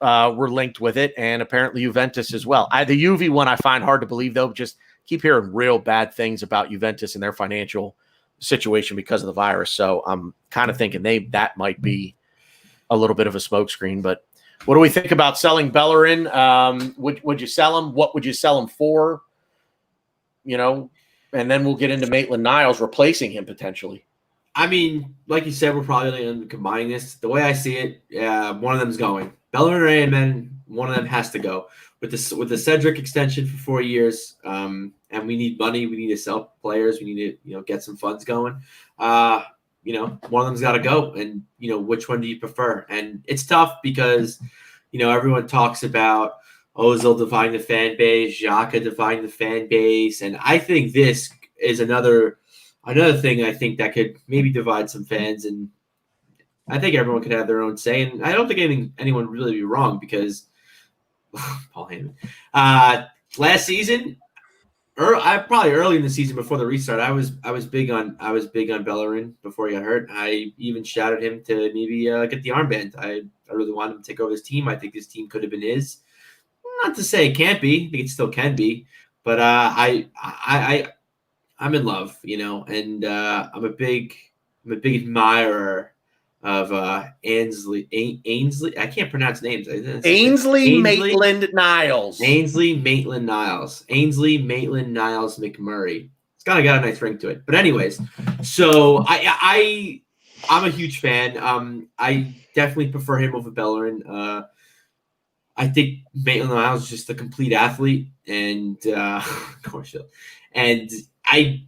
were linked with it, and apparently Juventus as well. The Juve one I find hard to believe, though. Just keep hearing real bad things about Juventus and their financial situation because of the virus. So I'm kind of thinking that might be a little bit of a smokescreen. But what do we think about selling Bellerin? Would you sell him? What would you sell him for? And then we'll get into Maitland-Niles replacing him potentially. I mean, like you said, we're probably going to combine this. The way I see it, one of them's going. Bellerin, and then one of them has to go. With the Cedric extension for 4 years, and we need money. We need to sell players. We need to get some funds going. One of them's got to go. And which one do you prefer? And it's tough because everyone talks about Ozil defying the fan base, Xhaka defying the fan base, and I think this is another thing I think that could maybe divide some fans. And I think everyone could have their own say. And I don't think anyone would really be wrong because Paul Heyman. Last season, probably early in the season before the restart, I was big on Bellerin before he got hurt. I even shouted him to maybe get the armband. I really wanted him to take over his team. I think this team could have been his. Not to say it can't be. I think it still can be. But I'm in love, and I'm a big admirer of Ainsley. I can't pronounce names. Ainsley Maitland-Niles. Ainsley Maitland-Niles McMurray. It's kind of got a nice ring to it. But anyways, so I'm a huge fan. I definitely prefer him over Bellerin. I think Maitland-Niles is just a complete athlete, and of course, and I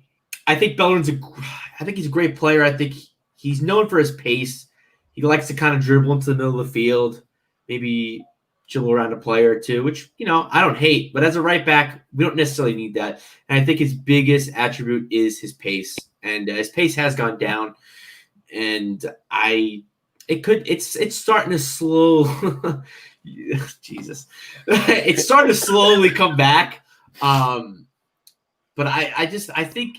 think Bellerin's I think he's a great player. I think he's known for his pace. He likes to kind of dribble into the middle of the field, maybe dribble around a player or two, which I don't hate. But as a right back, we don't necessarily need that. And I think his biggest attribute is his pace, and his pace has gone down. And it's starting to slow. Jesus, it's starting to slowly come back. But I think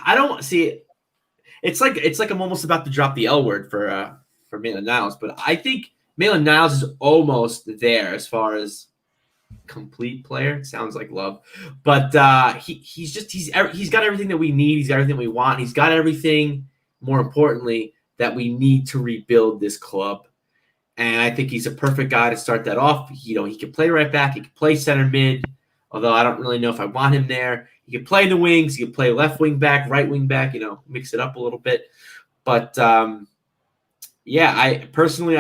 I don't see it. It's like I'm almost about to drop the L word for Maitland-Niles, but I think Maitland-Niles is almost there as far as complete player. It sounds like love, but he's got everything that we need. He's got everything we want. He's got everything, more importantly, that we need to rebuild this club. And I think he's a perfect guy to start that off. He can play right back. He can play center mid, although I don't really know if I want him there. He can play in the wings. He can play left wing back, right wing back, mix it up a little bit. But, I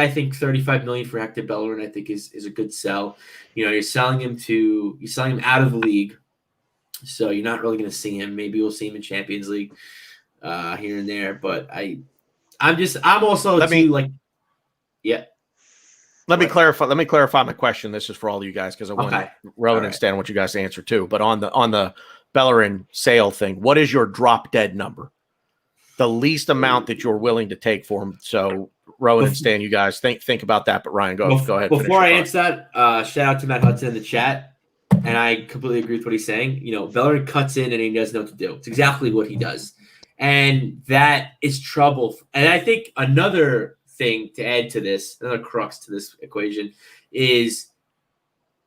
think 35 million for Hector Bellerin, I think is a good sell. You're selling him out of the league. So you're not really going to see him. Maybe we'll see him in Champions League here and there. But I'm also Let me clarify my question. This is for all of you guys because I want to really understand what you guys answer too. But on the Bellerin sale thing, what is your drop dead number? The least amount that you're willing to take for him. So Rohan and Stan, you guys think about that. But Ryan, go ahead. Before I answer that, shout out to Matt Hudson in the chat, and I completely agree with what he's saying. Bellerin cuts in and he doesn't know what to do. It's exactly what he does, and that is trouble. And I think another thing to add to this, another crux to this equation, is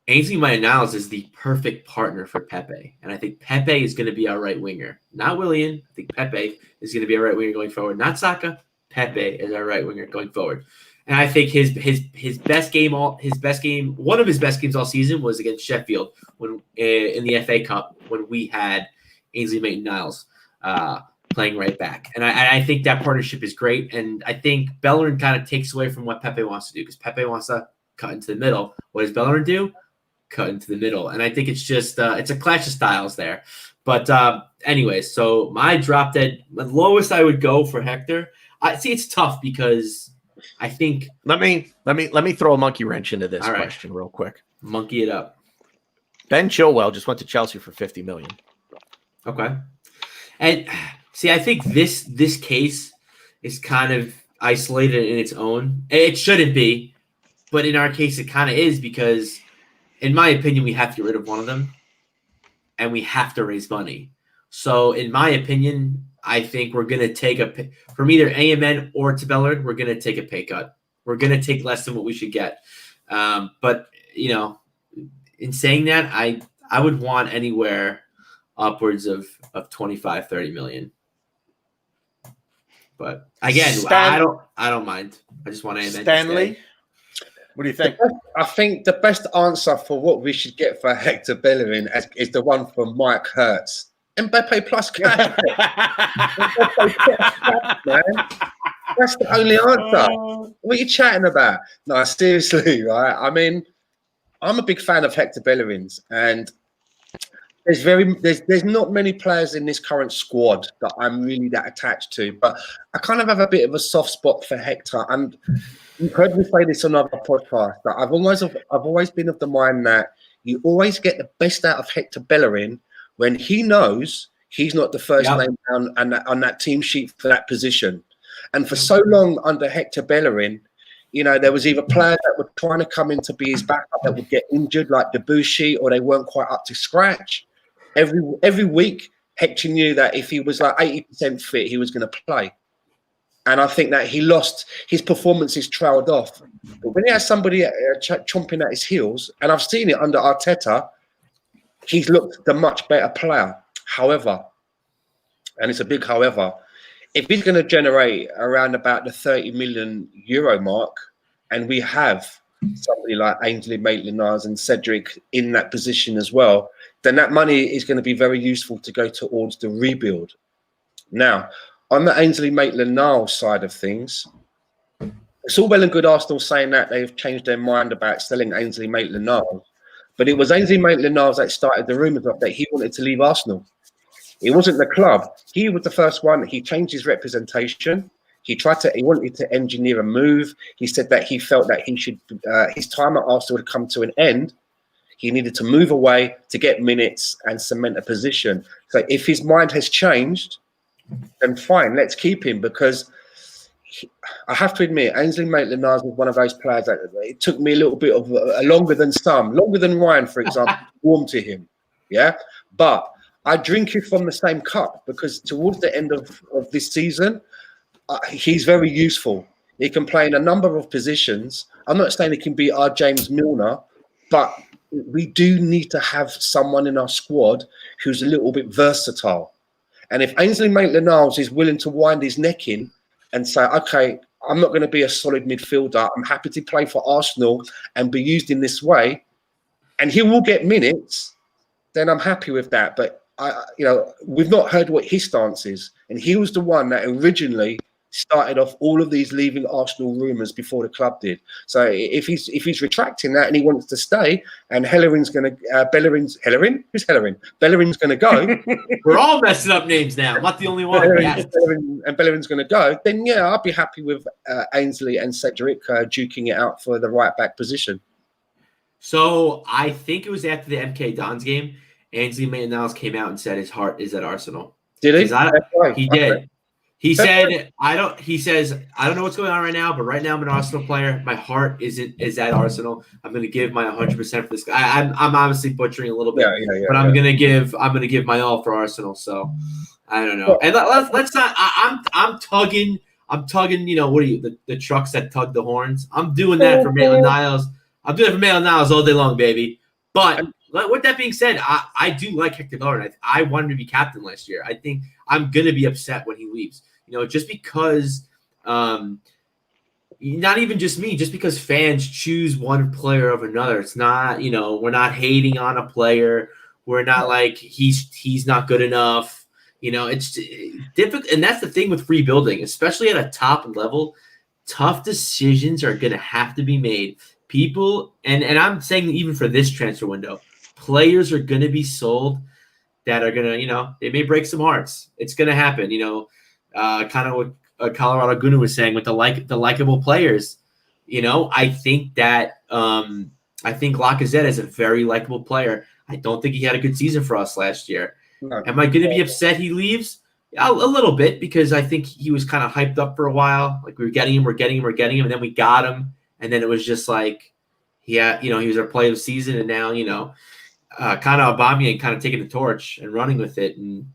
Ainsley Maitland-Niles is the perfect partner for Pepe. And I think Pepe is going to be our right winger. Not Willian. I think Pepe is going to be our right winger going forward. Not Saka. Pepe is our right winger going forward. And I think his best game, one of his best games all season was against Sheffield when in the FA Cup when we had Ainsley Maitland-Niles playing right back. And I think that partnership is great. And I think Bellerin kind of takes away from what Pepe wants to do because Pepe wants to cut into the middle. What does Bellerin do? Cut into the middle. And I think it's just it's a clash of styles there. But anyways, so my drop dead, the lowest I would go for Hector. I see it's tough because I think let me throw a monkey wrench into this All right. question real quick. Monkey it up. Ben Chilwell just went to Chelsea for $50 million. Okay. And see, I think this case is kind of isolated in its own. It shouldn't be, but in our case, it kind of is because, in my opinion, we have to get rid of one of them, and we have to raise money. So, in my opinion, I think we're going to take from either AMN or to Bellerin, we're going to take a pay cut. We're going to take less than what we should get. But, in saying that, I would want anywhere upwards of 25, 30 million. But again, I don't mind. I just want AMN. Stanley, what do you think? I think the best answer for what we should get for Hector Bellerin is the one from Mike Hertz. Mbappe plus cash. Man. That's the only answer. What are you chatting about? No, seriously, right? I mean, I'm a big fan of Hector Bellerin's, and there's not many players in this current squad that I'm really that attached to, but I kind of have a bit of a soft spot for Hector. And you've heard me say this on other podcasts that I've always been of the mind that you always get the best out of Hector Bellerin when he knows he's not the first name down on that team sheet for that position. And for so long under Hector Bellerin, there was either players that were trying to come in to be his backup that would get injured, like Debussy, or they weren't quite up to scratch. Every week, Hector knew that if he was like 80% fit, he was going to play. And I think that he lost his performances, trailed off. But when he has somebody chomping at his heels, and I've seen it under Arteta, he's looked the much better player. However, and it's a big however, if he's going to generate around about the 30 million euro mark, and we have somebody like Ainsley Maitland-Niles and Cedric in that position as well, then that money is going to be very useful to go towards the rebuild. Now, on the Ainsley Maitland-Niles side of things, it's all well and good Arsenal saying that they've changed their mind about selling Ainsley Maitland-Niles, but it was Ainsley Maitland-Niles that started the rumours of that he wanted to leave Arsenal. It wasn't the club. He was the first one. He changed his representation. He wanted to engineer a move. He said that he felt that he should, his time at Arsenal had come to an end. He needed to move away to get minutes and cement a position. So if his mind has changed, then fine, let's keep him, because I have to admit, Ainsley Maitland-Niles was one of those players that it took me a little bit of longer than Ryan, for example, to warm to him. Yeah, but I drink it from the same cup because towards the end of this season, he's very useful. He can play in a number of positions. I'm not saying he can be our James Milner, but we do need to have someone in our squad who's a little bit versatile. And if Ainsley Maitland-Niles is willing to wind his neck in and say, okay, I'm not going to be a solid midfielder, I'm happy to play for Arsenal and be used in this way, and he will get minutes, then I'm happy with that. But we've not heard what his stance is, and he was the one that originally started off all of these leaving Arsenal rumours before the club did. So if he's retracting that and he wants to stay, and Bellerin's going to go. We're all messing up names now. I'm not the only one. Bellerin's going to go. Then yeah, I'll be happy with Ainsley and Cedric duking it out for the right back position. So I think it was after the MK Dons game, Ainsley Maitland-Niles came out and said his heart is at Arsenal. Did he? He did. He said, I don't know what's going on right now, but right now I'm an Arsenal player. My heart is at Arsenal. I'm going to give my 100% for this guy. I'm obviously butchering a little bit, but I'm going to give my all for Arsenal. So I don't know. And let's not. I'm tugging. What are you? The trucks that tug the horns. I'm doing that for Maitland-Niles. I'm doing it for Maitland-Niles all day long, baby. But with that being said, I do like Hector Bellerin. I wanted him to be captain last year. I think I'm going to be upset when he leaves. Just because, not even just me, just because fans choose one player over another. It's not, we're not hating on a player. We're not like he's not good enough. It's difficult. And that's the thing with rebuilding, especially at a top level. Tough decisions are going to have to be made. People, and I'm saying even for this transfer window, players are going to be sold that are going to, they may break some hearts. It's going to happen, kind of what Colorado Gooner was saying with the likable players. I think that I think Lacazette is a very likable player. I don't think he had a good season for us last year. No. Am I going to be upset he leaves? A little bit, because I think he was kind of hyped up for a while. Like, we were getting him, and then we got him, and then it was just like, he was our player of the season, and now, kind of Aubameyang kind of taking the torch and running with it, and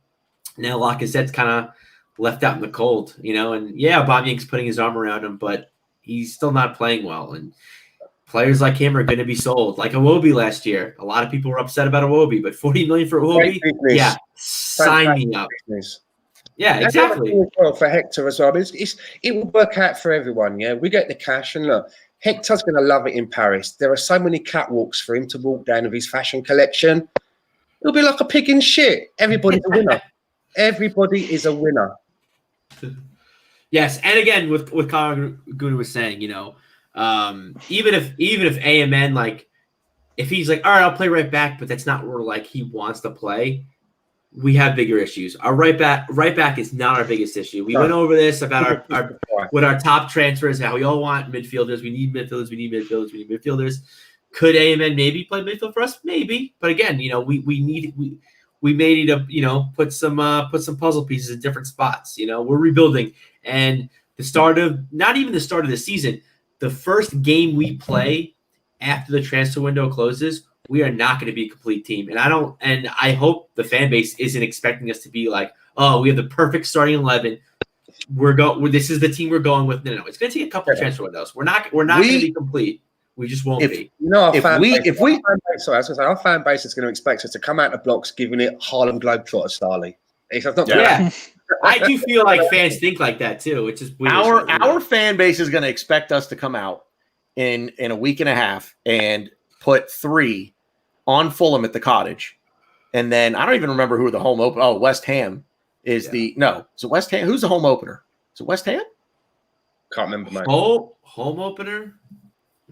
now Lacazette's kind of left out in the cold, and yeah, Aubameyang's putting his arm around him, but he's still not playing well, and players like him are going to be sold, like Iwobi last year. A lot of people were upset about Iwobi, but $40 million for Iwobi, yeah, sign me up. Business. Yeah, exactly. Well, for Hector as well. It will work out for everyone. Yeah, we get the cash, and look, Hector's going to love it in Paris. There are so many catwalks for him to walk down with his fashion collection. It'll be like a pig in shit. Everybody's a winner. Everybody is a winner. Yes, and again, with Colorado Gooner was saying, even if AMN, like, if he's like, all right, I'll play right back, but that's not where like he wants to play, we have bigger issues. Our right back is not our biggest issue. We went over this about our with our top transfers, how we all want midfielders. We need midfielders. Could AMN maybe play midfield for us? Maybe, but again, we may need to put some puzzle pieces in different spots. We're rebuilding, and not even the start of the season, the first game we play after the transfer window closes, we are not going to be a complete team. And I hope the fan base isn't expecting us to be like, oh, we have the perfect starting 11. This is the team we're going with. No. It's going to take a couple of transfer windows. We're not going to be complete. We just won't be. Our fan base is going to expect us to come out of blocks giving it Harlem Globetrotter style. Yeah. I do feel like fans think like that too, which is weird. Our fan base is going to expect us to come out in a week and a half and put 3 on Fulham at the Cottage, and then I don't even remember who the home opener. Oh, West Ham is Is it West Ham? Who's the home opener? Is it West Ham? Can't remember. Mate. Home opener.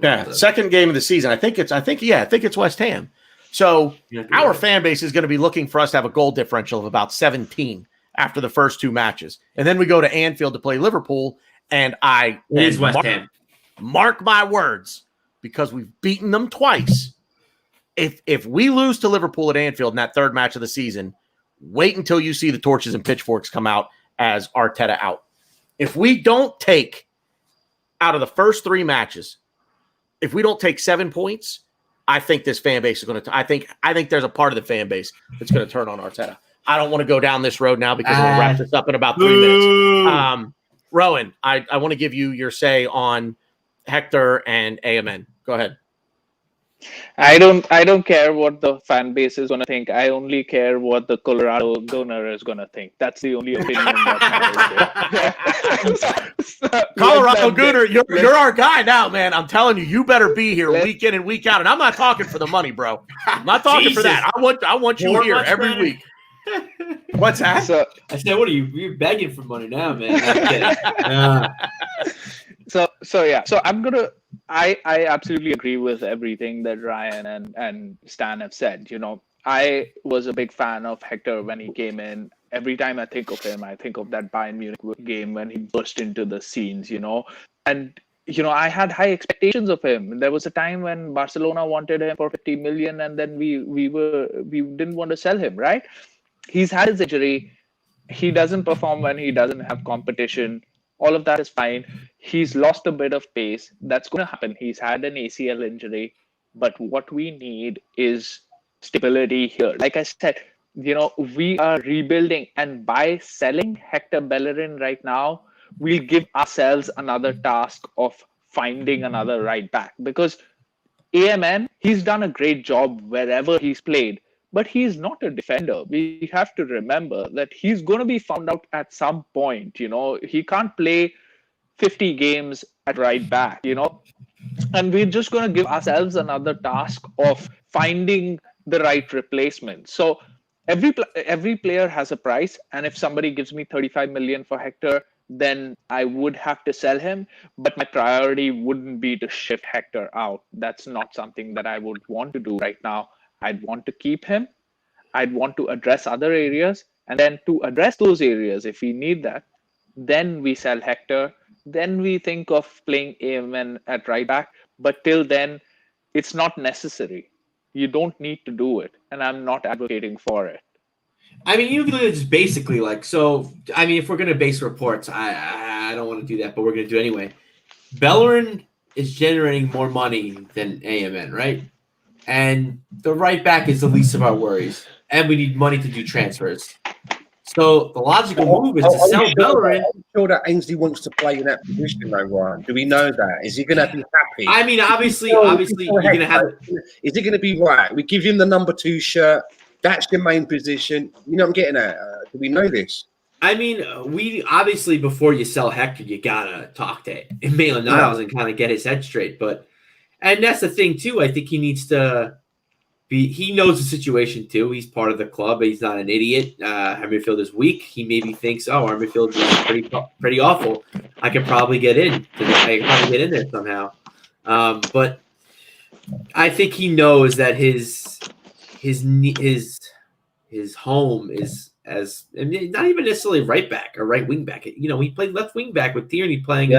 Yeah, second game of the season. I think it's West Ham. So our fan base is going to be looking for us to have a goal differential of about 17 after the first 2 matches, and then we go to Anfield to play Liverpool. And West Ham. Mark my words, because we've beaten them twice. If we lose to Liverpool at Anfield in that 3rd match of the season, wait until you see the torches and pitchforks come out as Arteta out. If we don't take out of the first 3 matches, if we don't take 7 points, I think this fan base is going to. I think there's a part of the fan base that's going to turn on Arteta. I don't want to go down this road now because we'll wrap this up in about 3 minutes. Rohan, I want to give you your say on Hector and AMN. Go ahead. I don't care what the fan base is going to think. I only care what the Colorado Gooner is going to think. That's the only opinion that matters. Colorado Gooner, you're our guy now, man. I'm telling you, you better be here week in and week out. And I'm not talking for the money, bro. I'm not talking for that. I want you here every week. What's that? So, I said, what are you? You're begging for money now, man. So I'm gonna. I absolutely agree with everything that Ryan and Stan have said. I was a big fan of Hector when he came in. Every time I think of him, I think of that Bayern Munich game when he burst into the scenes. And I had high expectations of him. There was a time when Barcelona wanted him for 50 million, and then we didn't want to sell him. Right? He's had his injury. He doesn't perform when he doesn't have competition. All of that is fine. He's lost a bit of pace. That's going to happen. He's had an ACL injury. But what we need is stability here. Like I said, we are rebuilding. And by selling Hector Bellerin right now, we'll give ourselves another task of finding another right back. Because AMN, he's done a great job wherever he's played. But he's not a defender. We have to remember that he's going to be found out at some point. He can't play 50 games at right back, and we're just going to give ourselves another task of finding the right replacement. So every player has a price, and if somebody gives me 35 million for Hector, then I would have to sell him. But my priority wouldn't be to shift Hector out. That's not something that I would want to do right now. I'd want to keep him. I'd want to address other areas. And then to address those areas, if we need that, then we sell Hector. Then we think of playing AMN at right back. But till then, it's not necessary. You don't need to do it. And I'm not advocating for it. I mean, you can just basically if we're going to base reports, I don't want to do that, but we're going to do it anyway. Bellerin is generating more money than AMN, right? And the right back is the least of our worries. And we need money to do transfers. So the logical move is to sell Bellerin. I'm sure that Ainsley wants to play in that position, though, Rohan. Do we know that? Is he going to be happy? I mean, obviously, you're going to have. Is he going to be right? We give him the number 2 shirt. That's your main position. You know what I'm getting at? Do we know this? I mean, we obviously, before you sell Hector, you got to talk to Maitland-Niles and kind of get his head straight. And that's the thing, too. I think he needs to be – he knows the situation, too. He's part of the club. He's not an idiot. Our midfield is weak. He maybe thinks, our midfield is pretty awful. I could probably get in. I could probably get in there somehow. But I think he knows that his home is as not even necessarily right back or right wing back. He played left wing back with Tierney playing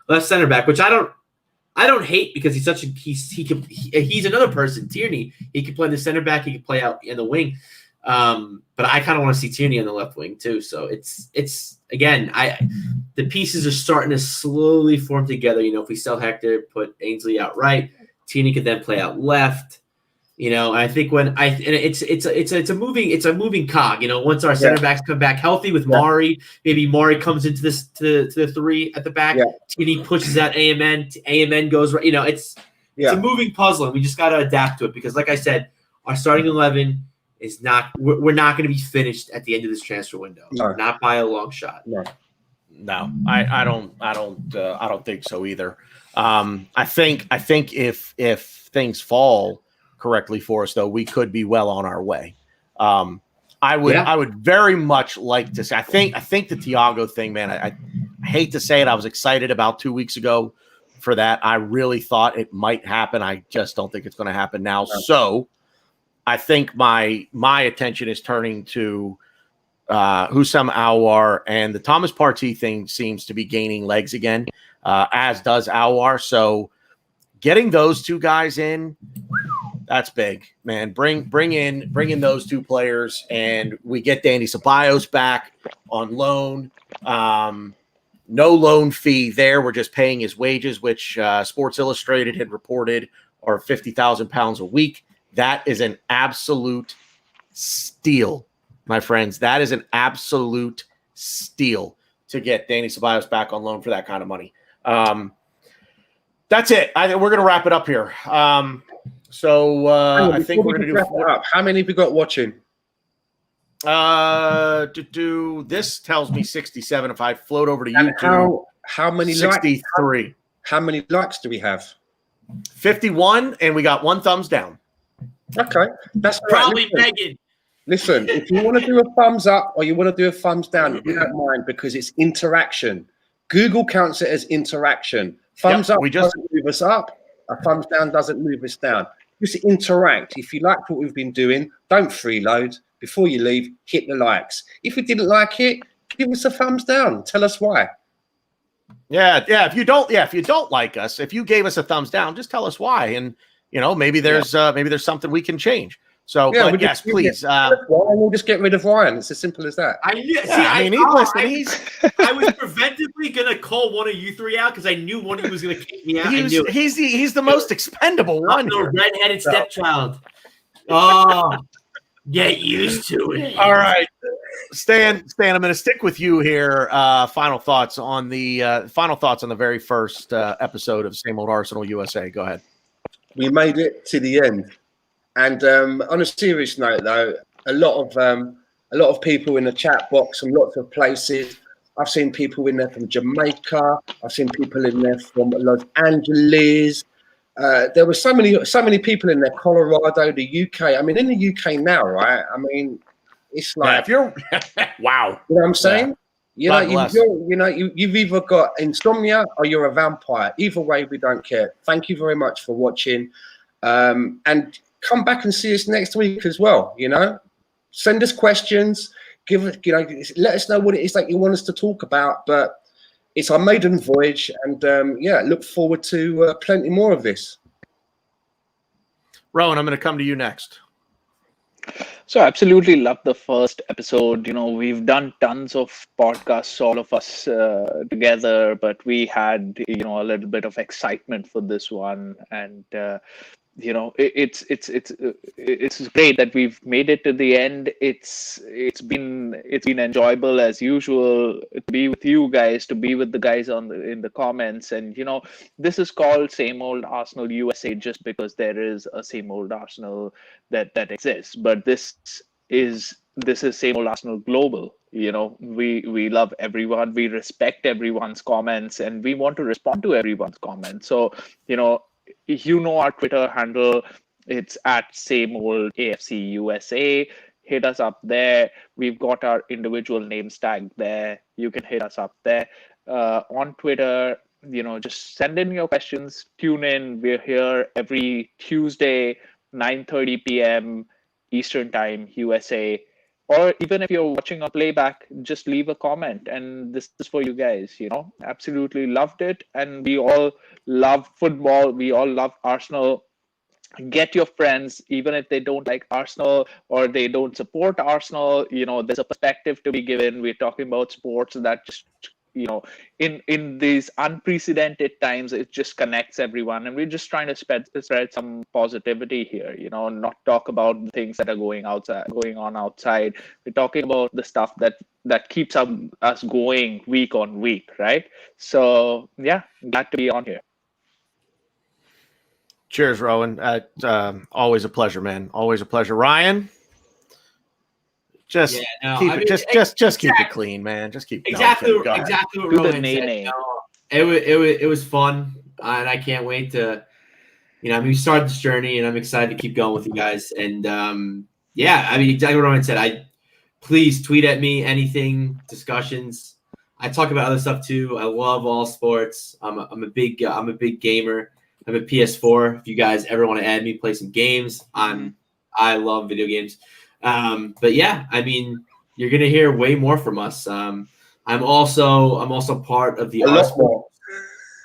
left center back, which I don't hate because he's another person. Tierney, he could play the center back, he could play out in the wing. But I kind of want to see Tierney on the left wing too. So it's again, the pieces are starting to slowly form together. If we sell Hector, put Ainsley out right, Tierney could then play out left. I think it's a moving cog. Once our center backs come back healthy with Mari, maybe Mari comes into this to the 3 at the back. Yeah. Tierney pushes out AMN goes right. It's a moving puzzle, and we just got to adapt to it because, like I said, our starting 11 is not. We're not going to be finished at the end of this transfer window. No. Not by a long shot. No, I don't think so either. I think if things fall correctly for us, though, we could be well on our way. I would very much like to say, I think the Thiago thing, man, I hate to say it. I was excited about 2 weeks ago for that. I really thought it might happen. I just don't think it's going to happen now. No. So I think my attention is turning to Hussam Aouar, and the Thomas Partey thing seems to be gaining legs again, as does Aouar. So getting those 2 guys in, that's big, man. Bring in those 2 players, and we get Danny Ceballos back on loan. No loan fee there. We're just paying his wages, which Sports Illustrated had reported are £50,000 a week. That is an absolute steal, my friends. That is an absolute steal to get Danny Ceballos back on loan for that kind of money. That's it. We're going to wrap it up here. So I think we're going to do. How many have we got watching? This tells me 67. If I float over to YouTube, how many 63? Likes? How many likes do we have? 51, and we got 1 thumbs down. Okay, that's probably Megan. Listen, if you want to do a thumbs up or you want to do a thumbs down, you don't mind because it's interaction. Google counts it as interaction. Thumbs up doesn't move us up. A thumbs down doesn't move us down. Just interact. If you like what we've been doing, don't freeload. Before you leave, hit the likes. If you didn't like it, give us a thumbs down. Tell us why. Yeah. If you don't like us, if you gave us a thumbs down, just tell us why. And maybe there's something we can change. So, yeah, but yes, please. We'll just get rid of Ryan. It's as simple as that. I was preventively going to call one of you 3 out because I knew one of you was going to kick me out. He's the most expendable one. The redheaded stepchild. Oh, get used to it. All right, Stan, I'm going to stick with you here. Final thoughts on the very first episode of Same Old Arsenal USA. Go ahead. We made it to the end. And on a serious note, though, a lot of people in the chat box from lots of places I've seen people in there from Jamaica. I've seen people in there from Los Angeles. There were so many people in there. Colorado, the UK. I mean, in the UK now, right? I mean, it's like, if you're wow, you know what I'm saying? God bless. You've either got insomnia or you're a vampire. Either way, we don't care. Thank you very much for watching, and come back and see us next week as well. Send us questions. Let us know what it is that you want us to talk about. But it's our maiden voyage, and look forward to plenty more of this. Rohan, I'm going to come to you next. So absolutely love the first episode. We've done tons of podcasts, all of us together, but we had, a little bit of excitement for this one. And, it's great that we've made it to the end. It's been enjoyable as usual to be with you guys, to be with the guys in the comments. And, this is called Same Old Arsenal USA just because there is a Same Old Arsenal that exists. But this is Same Old Arsenal Global. We love everyone, we respect everyone's comments, and we want to respond to everyone's comments. So, our Twitter handle, it's at Same Old AFC USA. Hit us up there. We've got our individual names tagged there. You can hit us up there. On Twitter, just send in your questions. Tune in. We're here every Tuesday, 9:30 p.m. Eastern Time, USA. Or even if you're watching on playback, just leave a comment. And this is for you guys, Absolutely loved it. And we all love football. We all love Arsenal. Get your friends, even if they don't like Arsenal or they don't support Arsenal, there's a perspective to be given. We're talking about sports that just, in these unprecedented times, it just connects everyone. And we're just trying to spread some positivity here, not talk about the things that are going on outside. We're talking about the stuff that keeps us going week on week, right? So yeah, glad to be on here. Cheers, Rohan. Always a pleasure, man. Always a pleasure. Ryan, keep it clean, man. Just keep exactly what To Rohan the said. name. It was fun, and I can't wait to, we started this journey, and I'm excited to keep going with you guys. And exactly what Rohan said. Please tweet at me anything, discussions. I talk about other stuff too. I love all sports. I'm a big gamer. I have a PS4. If you guys ever want to add me, play some games. I love video games. But yeah, you're gonna hear way more from us. I'm also part of the Ars Bros.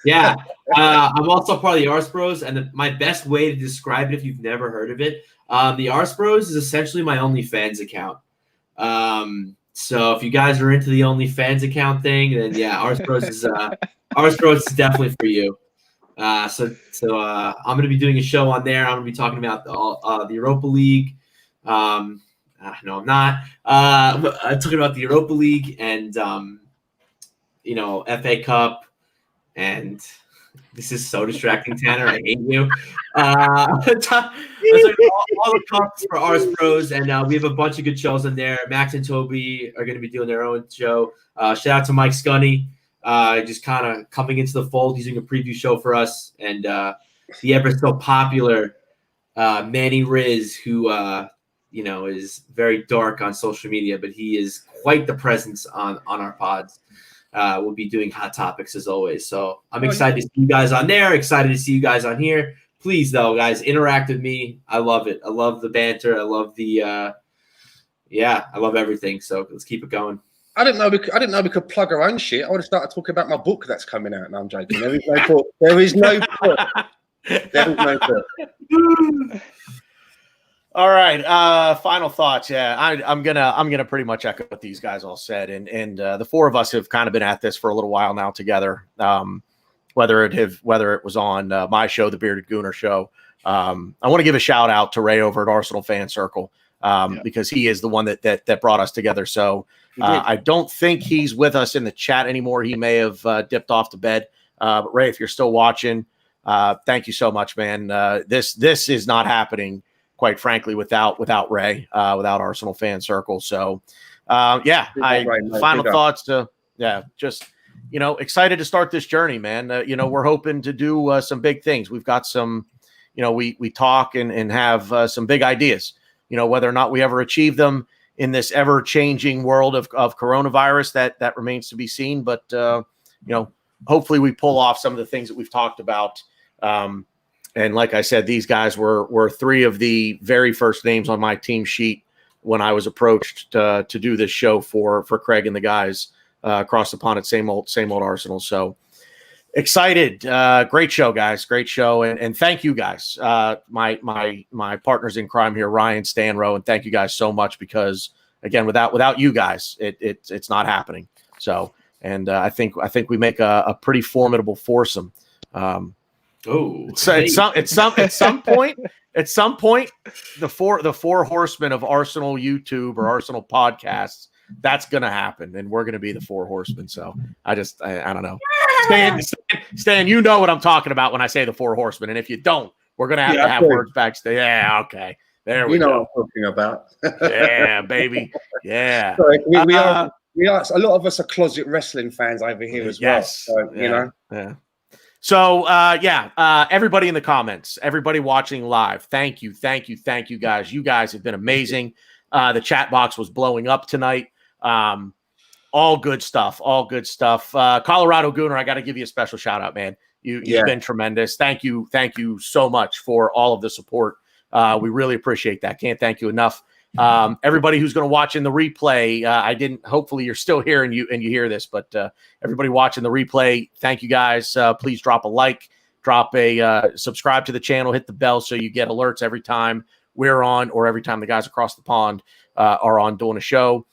Yeah, I'm also part of the Ars Bros. And my best way to describe it, if you've never heard of it, the Ars Bros is essentially my OnlyFans account. So if you guys are into the OnlyFans account thing, then yeah, Ars Bros is definitely for you. So I'm going to be doing a show on there. I'm going to be talking about the Europa League. No, I'm not. I'm talking about the Europa League and, FA Cup. And this is so distracting, Tanner. I hate you. All the cups for Ars Pros, and we have a bunch of good shows on there. Max and Toby are going to be doing their own show. Shout out to Mike Scunny. Just kind of coming into the fold, using a preview show for us, and the ever so popular Manny Riz, who is very dark on social media, but he is quite the presence on our pods. We'll be doing hot topics as always, so I'm excited to see you guys on there. Excited to see you guys on here. Please, though, guys, interact with me. I love it. I love the banter. I love I love everything. So let's keep it going. I didn't know we could plug our own shit. I would have started talking about my book that's coming out. No, I'm joking. There is no book. There is no book. There is no book. All right. Final thoughts. Yeah, I'm gonna pretty much echo what these guys all said, and the four of us have kind of been at this for a little while now together. Whether it was on my show, the Bearded Gooner show. I want to give a shout out to Ray over at Arsenal Fan Circle because he is the one that brought us together. So I don't think he's with us in the chat anymore. He may have dipped off to bed. But Ray, if you're still watching, thank you so much, man. This is not happening, quite frankly, without Ray, without Arsenal Fan Circle. So final thoughts to just, excited to start this journey, man. We're hoping to do some big things. We've got some, we talk and have some big ideas, whether or not we ever achieve them in this ever changing world of coronavirus, that remains to be seen. But, hopefully we pull off some of the things that we've talked about. And like I said, these guys were three of the very first names on my team sheet when I was approached to do this show for Craig and the guys across the pond at same old Arsenal. So excited. Great show, guys. Great show. And thank you guys. My partners in crime here, Ryan, Stanrow, and thank you guys so much, because again, without you guys, it's not happening. So, and I think we make a pretty formidable foursome. At some point, the four horsemen of Arsenal YouTube or Arsenal podcasts, that's going to happen, and we're going to be the four horsemen. So I don't know. Stan, you know what I'm talking about when I say the four horsemen, and if you don't, we're going to have words backstage. Yeah, okay. There we go. You know what I'm talking about. Yeah, baby. Yeah. Sorry, we are. A lot of us are closet wrestling fans over here as well. So, Yeah. So, everybody in the comments, everybody watching live, thank you, guys. You guys have been amazing. The chat box was blowing up tonight. All good stuff. Colorado Gooner, I got to give you a special shout out, man. You've been tremendous. Thank you so much for all of the support. We really appreciate that. Can't thank you enough. Everybody who's going to watch in the replay, hopefully you're still here and you hear this, but everybody watching the replay, thank you guys. Please drop a like, drop a subscribe to the channel, hit the bell so you get alerts every time we're on, or every time the guys across the pond are on doing a show.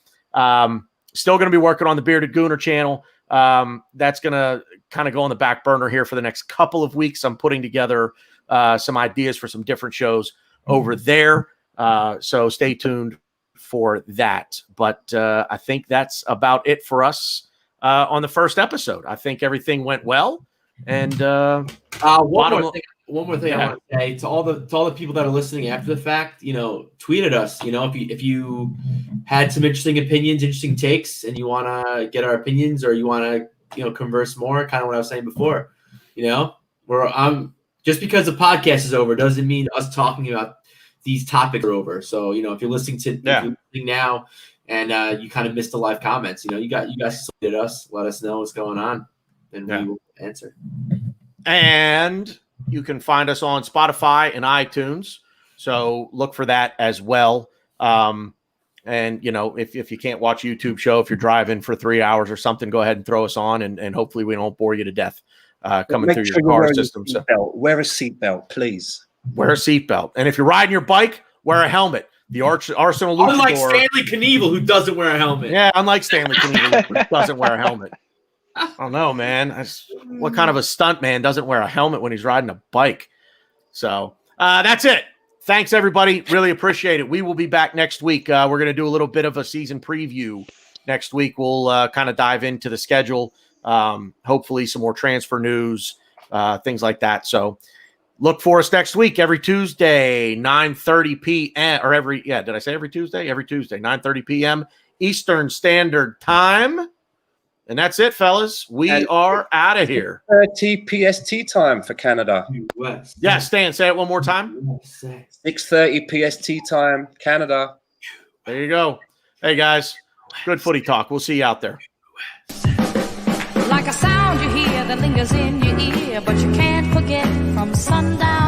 Still going to be working on the Bearded Gooner channel. That's going to kind of go on the back burner here for the next couple of weeks. I'm putting together some ideas for some different shows over there. So stay tuned for that. But I think that's about it for us on the first episode. I think everything went well. And one more thing I want to say to all the people that are listening after the fact, tweet at us. If you had some interesting opinions, interesting takes, and you want to get our opinions, or you want to converse more, kind of what I was saying before. Just because the podcast is over doesn't mean us talking about these topics are over. So, if you're listening now and you kind of missed the live comments, you guys tweet at us, let us know what's going on, and we will answer. And you can find us on Spotify and iTunes. So look for that as well. And if you can't watch a YouTube show, if you're driving for 3 hours or something, go ahead and throw us on, and hopefully we don't bore you to death coming through your car system. So wear a seatbelt, please. Wear a seatbelt. And if you're riding your bike, wear a helmet. The Arsenal Luchador. Unlike Stanley Knievel, who doesn't wear a helmet. Yeah, unlike Stanley Knievel, who doesn't wear a helmet. I don't know, man. What kind of a stunt man doesn't wear a helmet when he's riding a bike? So that's it. Thanks, everybody. Really appreciate it. We will be back next week. We're going to do a little bit of a season preview next week. We'll kind of dive into the schedule. Hopefully some more transfer news, things like that. So look for us next week, every Tuesday, 9:30 p.m. Or did I say every Tuesday? Every Tuesday, 9:30 p.m. Eastern Standard Time. And that's it, fellas. We are out of here. 30 PST time for Canada. US. Yeah, Stan, say it one more time. 6:30 PST time, Canada. There you go. Hey, guys, good footy talk. We'll see you out there. Like a sound you hear that lingers in your ear, but you can't forget from sundown